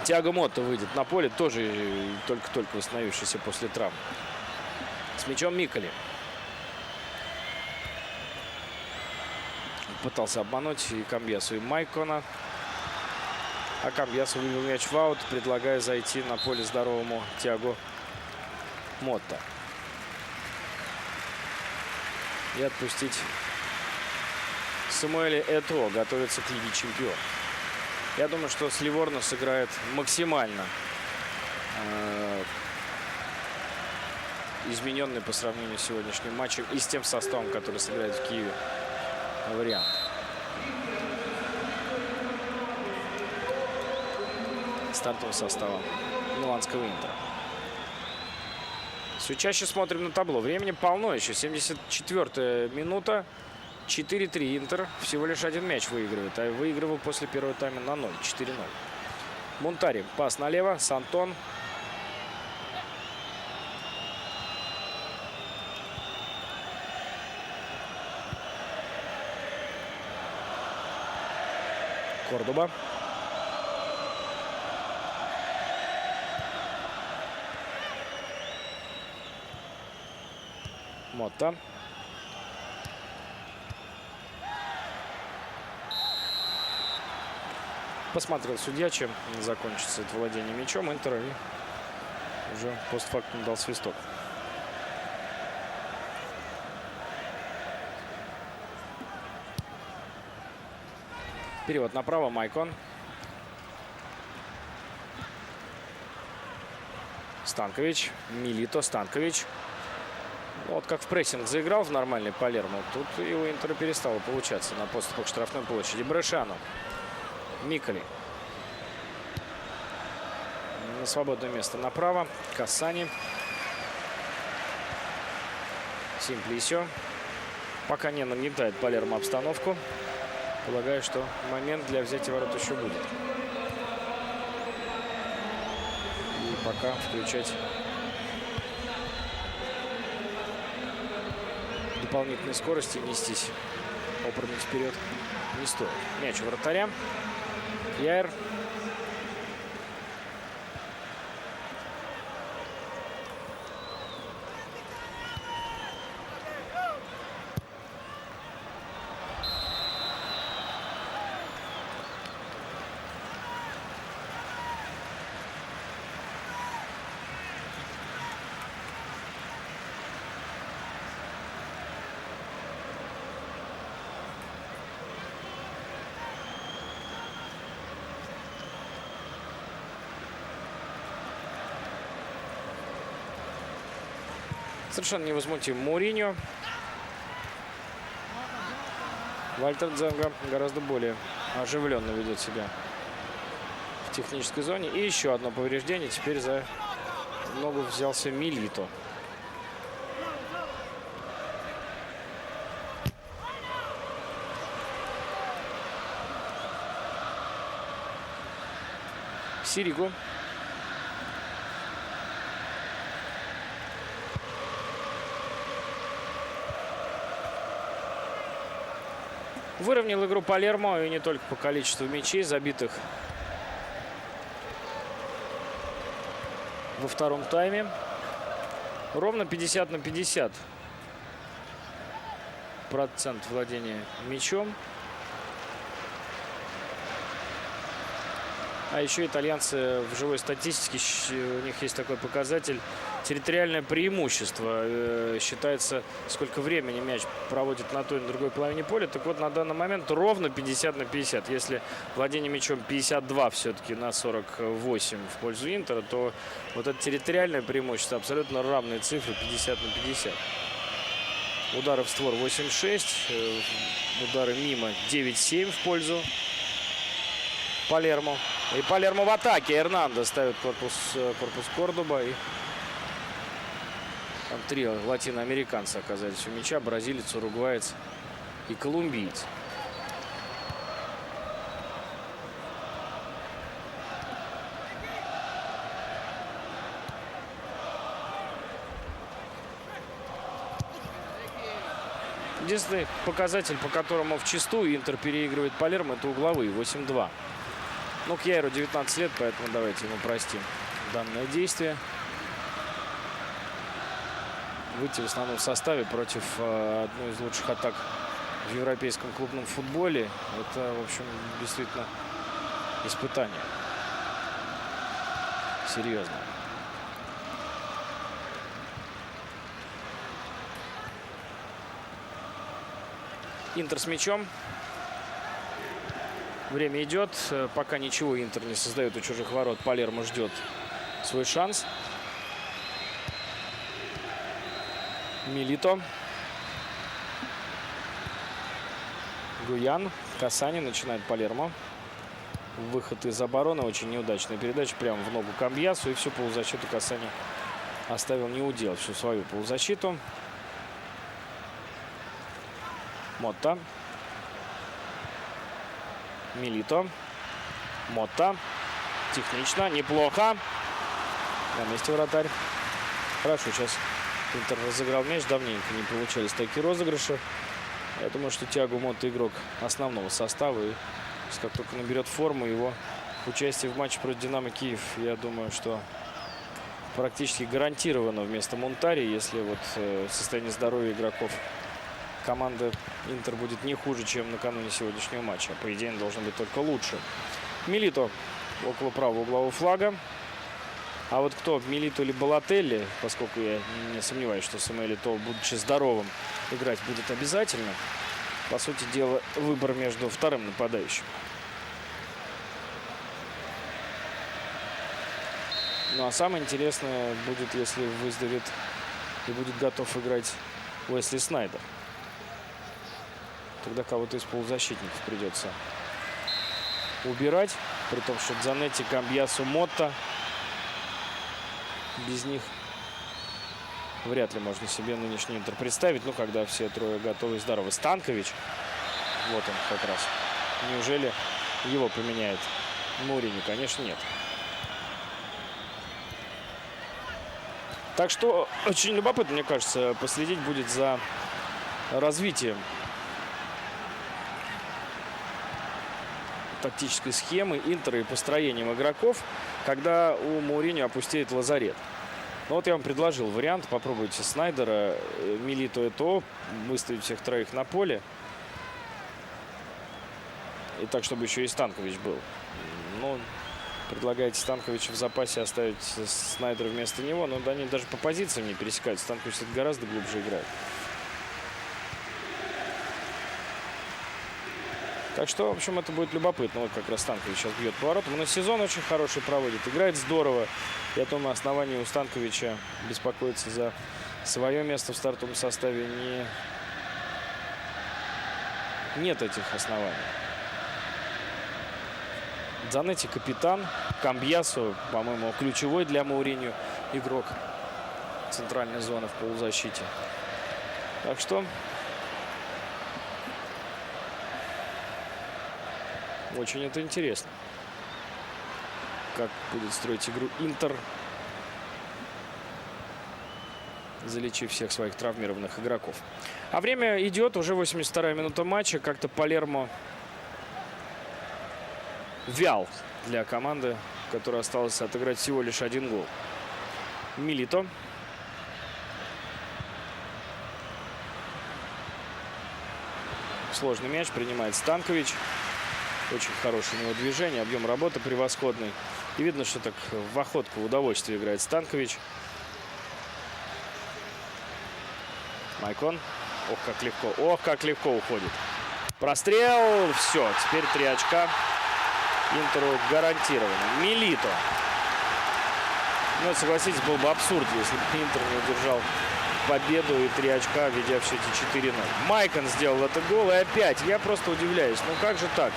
Тиаго Мотта выйдет на поле. Тоже только-только восстановившийся после травмы. С мячом Миколи. Пытался обмануть и Камбьясу, и Майкона. А Камбьясу вывел мяч в аут, предлагая зайти на поле здоровому Тиаго Мотта. И отпустить Самуэля Этоо. Готовится к Лиге Чемпионов. Я думаю, что Сливорно сыграет максимально измененный по сравнению с сегодняшним матчем и с тем составом, который сыграет в Киеве, вариант. Стартового состава миланского Интера. Все чаще смотрим на табло. Времени полно еще. 74-я минута. 4-3 Интер. Всего лишь один мяч выигрывает. А выигрывал после первого тайма на 0. 4-0. Мунтари. Пас налево. Сантон. Кордоба. Мотта. Посмотрел судья, чем закончится это владение мячом Интера, и уже постфактум дал свисток. Перевод направо. Майкон. Станкович. Милито. Станкович. Вот как в прессинг заиграл в нормальный Палермо, тут и у Интера перестало получаться на подступах к штрафной площади. Брешану. Миколи. На свободное место направо. Кассани. Симплисио. Пока не нагнетает Палермо обстановку. Полагаю, что момент для взятия ворот еще будет. И пока включать дополнительной скорости и нестись опрометью вперед не стоит. Мяч у вратаря. Яйр. Совершенно невозмутим Мourinho. Вальтер Дзенга гораздо более оживленно ведет себя в технической зоне. И еще одно повреждение. Теперь за ногу взялся Милито. Сириго. Выровнял игру Палермо, и не только по количеству мячей, забитых во втором тайме. Ровно 50 на 50 процент владения мячом. А еще итальянцы в живой статистике, у них есть такой показатель, территориальное преимущество. Считается, сколько времени мяч проводит на той и на другой половине поля. Так вот, на данный момент ровно 50 на 50. Если владение мячом 52 все-таки на 48 в пользу Интера, то вот это территориальное преимущество абсолютно равные цифры 50 на 50. Удары в створ 8-6, удары мимо 9-7 в пользу Палермо. И Палермо в атаке. Эрнандо ставит корпус Кордоба. И там три латиноамериканца оказались у мяча. Бразилец, уругваец и колумбиец. Единственный показатель, по которому вчистую Интер переигрывает Палермо, это угловые 8-2. Ну, к Яйру 19 лет, поэтому давайте ему простим данное действие. Выйти в основном составе против одной из лучших атак в европейском клубном футболе. Это, в общем, действительно испытание. Серьезно. Интер с мячом. Время идет. Пока ничего Интер не создает у чужих ворот. Палермо ждет свой шанс. Милито. Гуян. Кассани начинает Палермо. Выход из обороны. Очень неудачная передача прямо в ногу Камбьясу. И всю полузащиту Кассани оставил неудел. Всю свою полузащиту. Мотта. Милито. Мотта. Технично. Неплохо. На месте вратарь. Хорошо, сейчас Интер разыграл мяч. Давненько не получались такие розыгрыши. Я думаю, что Тиаго Мотта игрок основного состава. И как только наберет форму, его участие в матче против Динамо Киев, я думаю, что практически гарантировано вместо Монтари, если вот состояние здоровья игроков команда Интер будет не хуже, чем накануне сегодняшнего матча. По идее, должно быть только лучше. Милито около правого углового флага. А вот кто, Милито или Балотелли, поскольку я не сомневаюсь, что Самуэль Этоо, будучи здоровым, играть будет обязательно. По сути дела, выбор между вторым нападающим. Ну а самое интересное будет, если выздоровеет и будет готов играть Уэсли Снайдер. Тогда кого-то из полузащитников придется убирать. При том, что Дзанетти, Камбьясу, Мотта. Без них вряд ли можно себе нынешний Интер представить. Ну, когда все трое готовы и здоровы. Станкович. Вот он как раз. Неужели его поменяет Мауриньо? Конечно, нет. Так что очень любопытно, мне кажется, последить будет за развитием тактической схемы Интера и построением игроков, когда у Мауриньо опустеет лазарет. Ну вот я вам предложил вариант. Попробуйте Снайдера, Милито, Этоо, выставить всех троих на поле. И так, чтобы еще и Станкович был. Ну, предлагаете Станковича в запасе, оставить Снайдера вместо него. Но они даже по позициям не пересекаются. Станкович гораздо глубже играет. Так что, в общем, это будет любопытно. Вот как раз Станкович сейчас бьет поворотом. Но сезон очень хороший проводит. Играет здорово. Я думаю, оснований у Станковича беспокоиться за свое место в стартовом составе нет этих оснований. Дзанетти капитан. Камбьясу, по-моему, ключевой для Мауриньо игрок центральной зоны в полузащите. Так что очень это интересно. Как будет строить игру Интер, залечив всех своих травмированных игроков. А время идет. Уже 82-я минута матча. Как-то Палермо вял для команды, которая осталась отыграть всего лишь один гол. Милито. Сложный мяч принимает Станкович. Очень хорошее у него движение, объем работы превосходный. И видно, что так в охотку, в удовольствие играет Станкович. Майкон. Ох, как легко уходит. Прострел. Все, теперь 3 очка. Интеру гарантированно. Милито. Ну, согласитесь, был бы абсурд, если бы Интер не удержал победу и 3 очка, ведя в счете 4-0. Майкон сделал этот гол. И опять, я просто удивляюсь. Ну, как же так?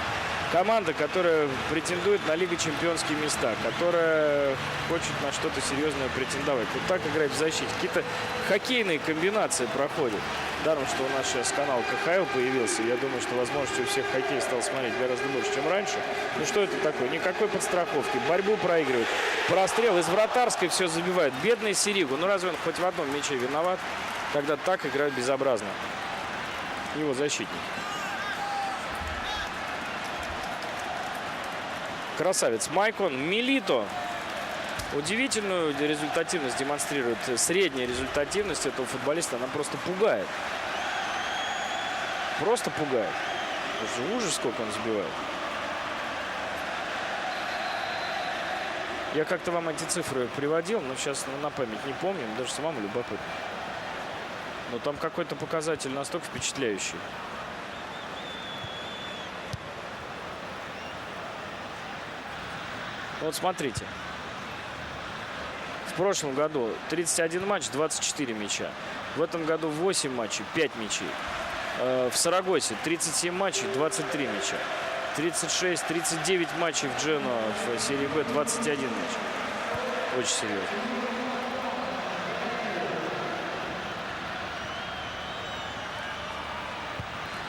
Команда, которая претендует на Лигу Чемпионские места, которая хочет на что-то серьезное претендовать. Вот так играть в защите. Какие-то хоккейные комбинации проходят. Даром, что у нас сейчас канал КХЛ появился. Я думаю, что возможности у всех хоккей стал смотреть гораздо больше, чем раньше. Ну что это такое? Никакой подстраховки. Борьбу проигрывают. Прострел из вратарской все забивают. Бедный Сиригу. Ну разве он хоть в одном мяче виноват, когда так играют безобразно его защитник? Красавец Майкон. Милито удивительную результативность демонстрирует. Средняя результативность этого футболиста, она просто пугает. Просто пугает. Ужас, сколько он забивает. Я как-то вам эти цифры приводил, но сейчас на память не помню. Даже самому любопытно. Но там какой-то показатель настолько впечатляющий. Вот смотрите. В прошлом году 31 матч, 24 мяча. В этом году 8 матчей, 5 мячей. В Сарагосе 37 матчей, 23 мяча. 36, 39 матчей в Джено в серии Б, 21 мяч. Очень серьезно.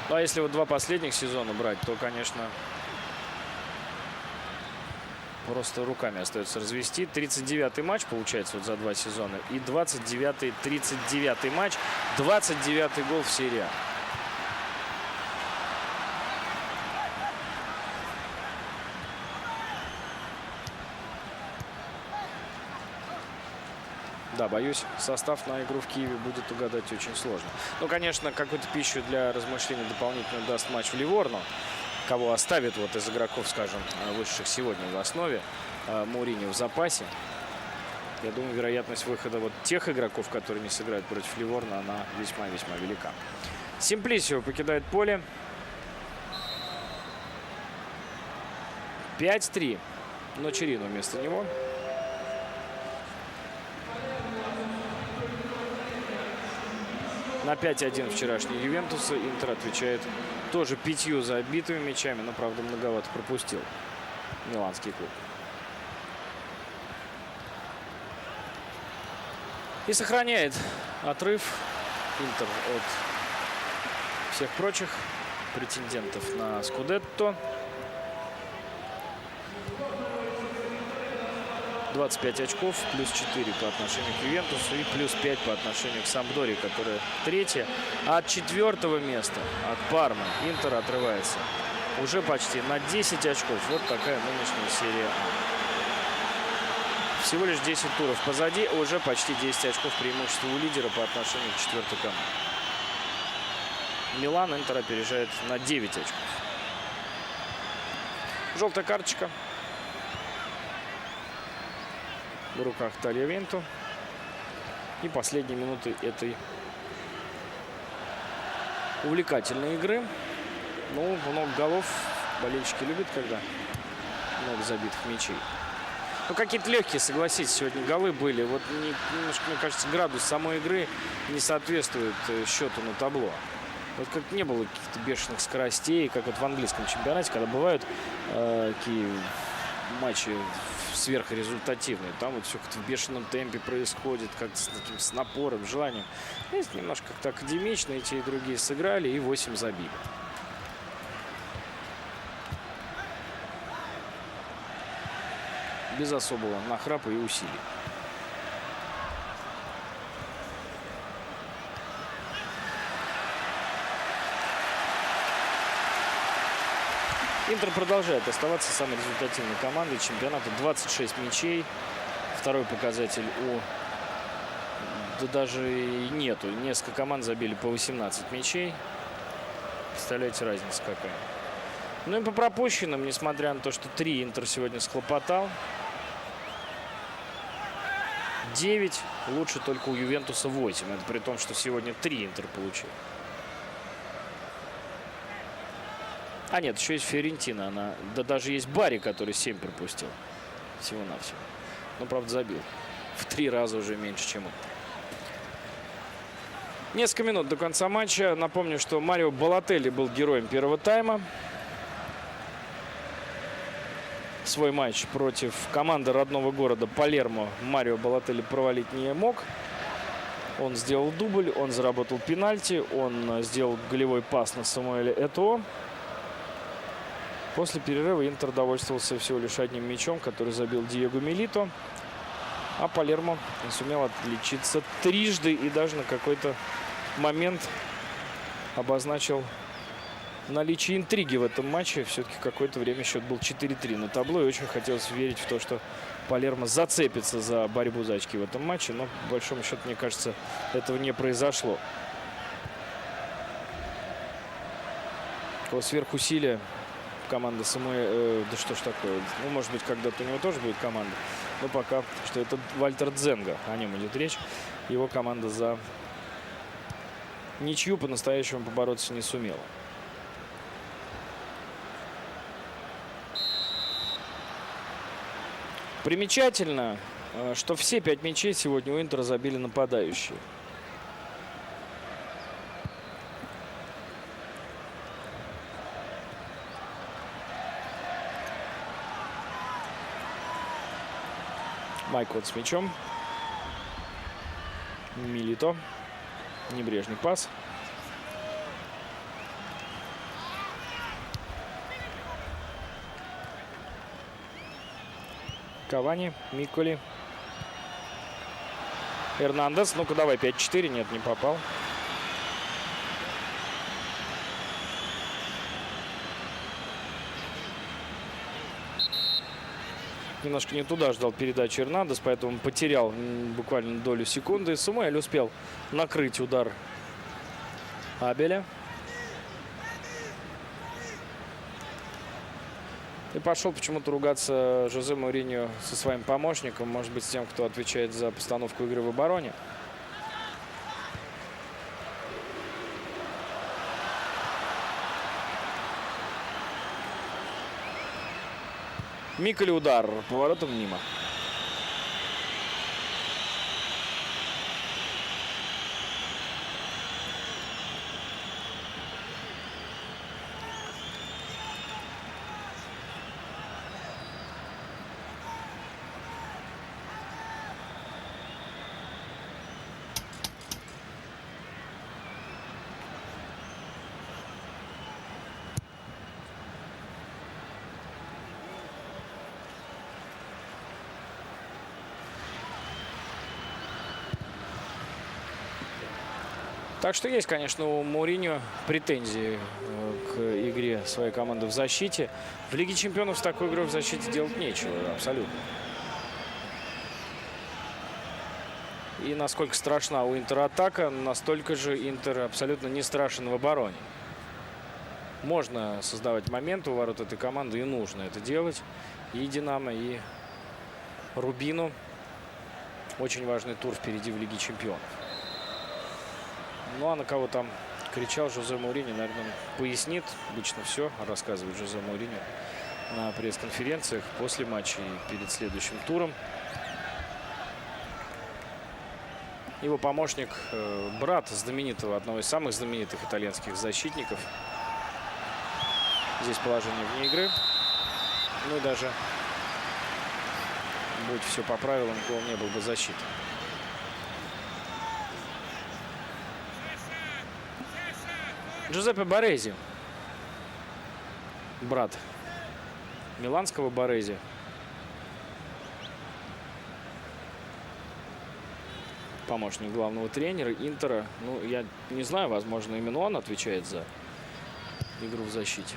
А если вот 2 последних сезона брать, то, конечно, просто руками остается развести. 39-й матч получается вот за 2 сезона. И 29-й, 39-й матч. 29-й гол в серии А. Да, боюсь, состав на игру в Киеве будет угадать очень сложно. Ну, конечно, какую-то пищу для размышлений дополнительно даст матч в Ливорно. Кого оставит вот из игроков, скажем, вышедших сегодня в основе, Мауриньо в запасе. Я думаю, вероятность выхода вот тех игроков, которые не сыграют против Ливорно, она весьма-весьма велика. Симплисио покидает поле. 5-3. Ночерино вместо него. На 5-1 вчерашний Ювентуса. Интер отвечает тоже 5 забитыми мячами, но, правда, многовато пропустил миланский клуб. И сохраняет отрыв Интер от всех прочих претендентов на Скудетто. 25 очков, плюс 4 по отношению к Ювентусу и плюс 5 по отношению к Сампдории, которая третья. А от 4-го места, от Пармы, Интер отрывается уже почти на 10 очков. Вот такая нынешняя серия А. Всего лишь 10 туров позади, уже почти 10 очков преимущества у лидера по отношению к 4-й команде. Милан Интер опережает на 9 очков. Желтая карточка. В руках Тальявенту. И последние минуты этой увлекательной игры. Ну, много голов. Болельщики любят, когда много забитых мячей. Ну, какие-то легкие, согласитесь, сегодня голы были. Вот немножко, мне кажется, градус самой игры не соответствует счету на табло. Вот как не было каких-то бешеных скоростей, как вот в английском чемпионате, когда бывают такие матчи сверхрезультативные. Там вот все как-то в бешеном темпе происходит, как-то с напором, желанием. Здесь немножко как-то академично эти и другие сыграли и 8 забили. Без особого нахрапа и усилий. Интер продолжает оставаться самой результативной командой чемпионата. 26 мячей. Второй показатель у... Да даже и нету. Несколько команд забили по 18 мячей. Представляете, разница какая. Ну и по пропущенным, несмотря на то, что 3 Интер сегодня схлопотал. 9. Лучше только у Ювентуса 8. Это при том, что сегодня 3 Интер получил. А нет, еще есть Фиорентина. Она... Да даже есть Барри, который 7 пропустил. Всего-навсего. Но, правда, забил. В 3 раза уже меньше, чем он. Несколько минут до конца матча. Напомню, что Марио Балотелли был героем первого тайма. Свой матч против команды родного города Палермо Марио Балотелли провалить не мог. Он сделал дубль, он заработал пенальти, он сделал голевой пас на Самуэля Этоо. После перерыва Интер довольствовался всего лишь одним мячом, который забил Диего Милито. А Палермо сумел отличиться трижды и даже на какой-то момент обозначил наличие интриги в этом матче. Все-таки какое-то время счет был 4-3 на табло. И очень хотелось верить в то, что Палермо зацепится за борьбу за очки в этом матче. Но, по большому счету, мне кажется, этого не произошло. Такого сверхусилия команда да что ж такое. Ну, может быть, когда-то у него тоже будет команда. Но пока что это Вальтер Дзенга. О нем идет речь. Его команда за ничью по-настоящему побороться не сумела. Примечательно, что все 5 мячей сегодня у Интера забили нападающие. Майкл с мячом. Милито. Небрежный пас. Кавани, Миколи. Эрнандес. Ну-ка, давай, 5-4. Нет, не попал. Немножко не туда ждал передачи Эрнандес, поэтому потерял буквально долю секунды. Самуэль успел накрыть удар Абеля. И пошел почему-то ругаться Жозе Мауриньо со своим помощником. Может быть, с тем, кто отвечает за постановку игры в обороне. Миколи удар поворотом мимо. Так что есть, конечно, у Мауриньо претензии к игре своей команды в защите. В Лиге чемпионов с такой игрой в защите делать нечего, абсолютно. И насколько страшна у Интера атака, настолько же Интер абсолютно не страшен в обороне. Можно создавать моменты у ворот этой команды, и нужно это делать. И Динамо, и Рубину. Очень важный тур впереди в Лиге чемпионов. Ну а на кого там кричал Жозе Мауриньо, наверное, он пояснит. Обычно все рассказывает Жозе Мауриньо на пресс-конференциях после матча и перед следующим туром. Его помощник, брат знаменитого, одного из самых знаменитых итальянских защитников. Здесь положение вне игры. Ну и даже, будь все по правилам, гол не был бы защиты. Джузеппе Барези, брат миланского Барези. Помощник главного тренера Интера. Ну, я не знаю, возможно, именно он отвечает за игру в защите.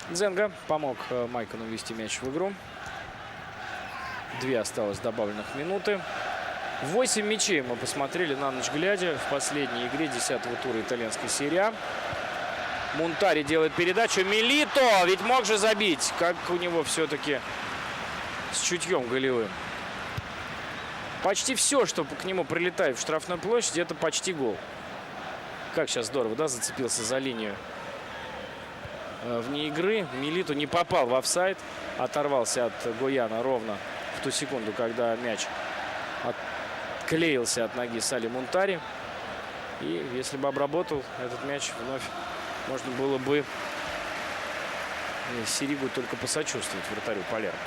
Дзенга помог Майкону ввести мяч в игру. 2 осталось добавленных минуты. 8 мячей мы посмотрели на ночь глядя в последней игре 10-го тура итальянской серии А. Мунтари делает передачу. Милито! Ведь мог же забить. Как у него все-таки с чутьем голевым. Почти все, что к нему прилетает в штрафную площадь, это почти гол. Как сейчас здорово, да, зацепился за линию вне игры. Милито не попал в офсайд. Оторвался от Гояна ровно в ту секунду, когда мяч отклеился от ноги Сали Мунтари. И если бы обработал этот мяч, вновь можно было бы Сиригу только посочувствовать вратарю Палермо.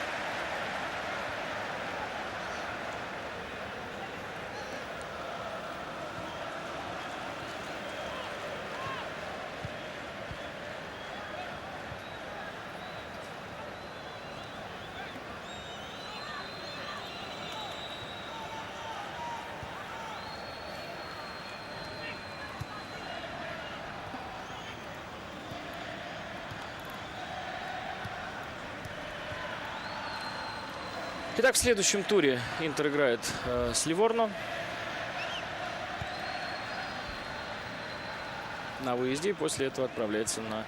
Итак, в следующем туре Интер играет с Ливорно на выезде. И после этого отправляется на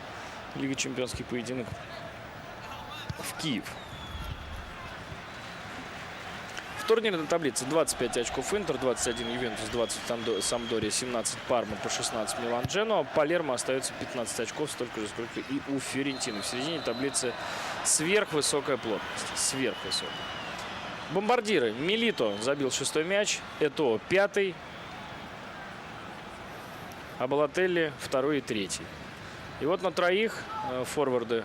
Лига чемпионский поединок в Киев. В турнирной таблице 25 очков Интер, 21 Ювентус, 20 Самдория, 17 Парма, по 16 Милан Дженоа. Палермо остается 15 очков, столько же, сколько и у Фиорентины. В середине таблицы сверхвысокая плотность. Сверхвысокая. Бомбардиры. Милито забил 6-й мяч. Этоо 5-й. А Балотелли 2-й и 3-й. И вот на троих форварды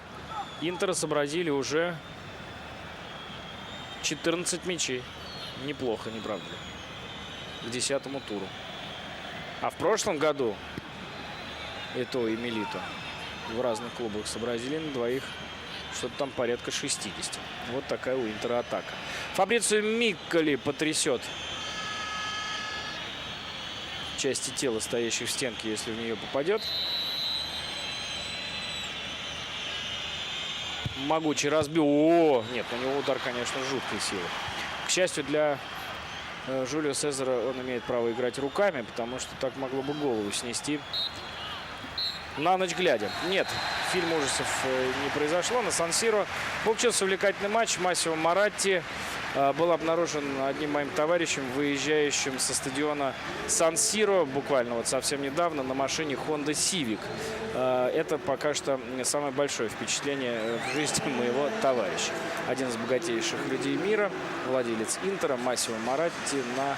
Интера сообразили уже 14 мячей. Неплохо, не правда ли? К 10-му туру. А в прошлом году Этоо и Милито в разных клубах сообразили на двоих что-то там порядка 60. Вот такая у Интера атака. Фабрицио Микколи потрясет части тела, стоящих в стенке, если в нее попадет. Могучий разбил. О, нет, у него удар, конечно, жуткой силы. К счастью для Жулио Сезара, он имеет право играть руками, потому что так могло бы голову снести на ночь глядя. Нет, фильм ужасов не произошло. На Сан-Сиро получился увлекательный матч. Массимо Моратти был обнаружен одним моим товарищем, выезжающим со стадиона Сан-Сиро, буквально вот совсем недавно, на машине Honda Civic. Это пока что самое большое впечатление в жизни моего товарища. Один из богатейших людей мира, владелец Интера, Массимо Моратти на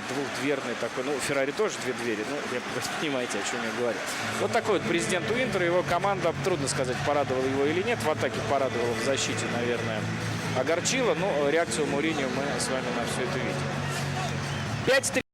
двухдверный такой, ну, Феррари тоже 2 двери, ну, вы понимаете, о чем я говорю. Вот такой вот президент у Интера, его команда, трудно сказать, порадовала его или нет, в атаке порадовала, в защите, наверное, огорчила, но реакцию Мауриньо мы с вами на все это видим. 5-3.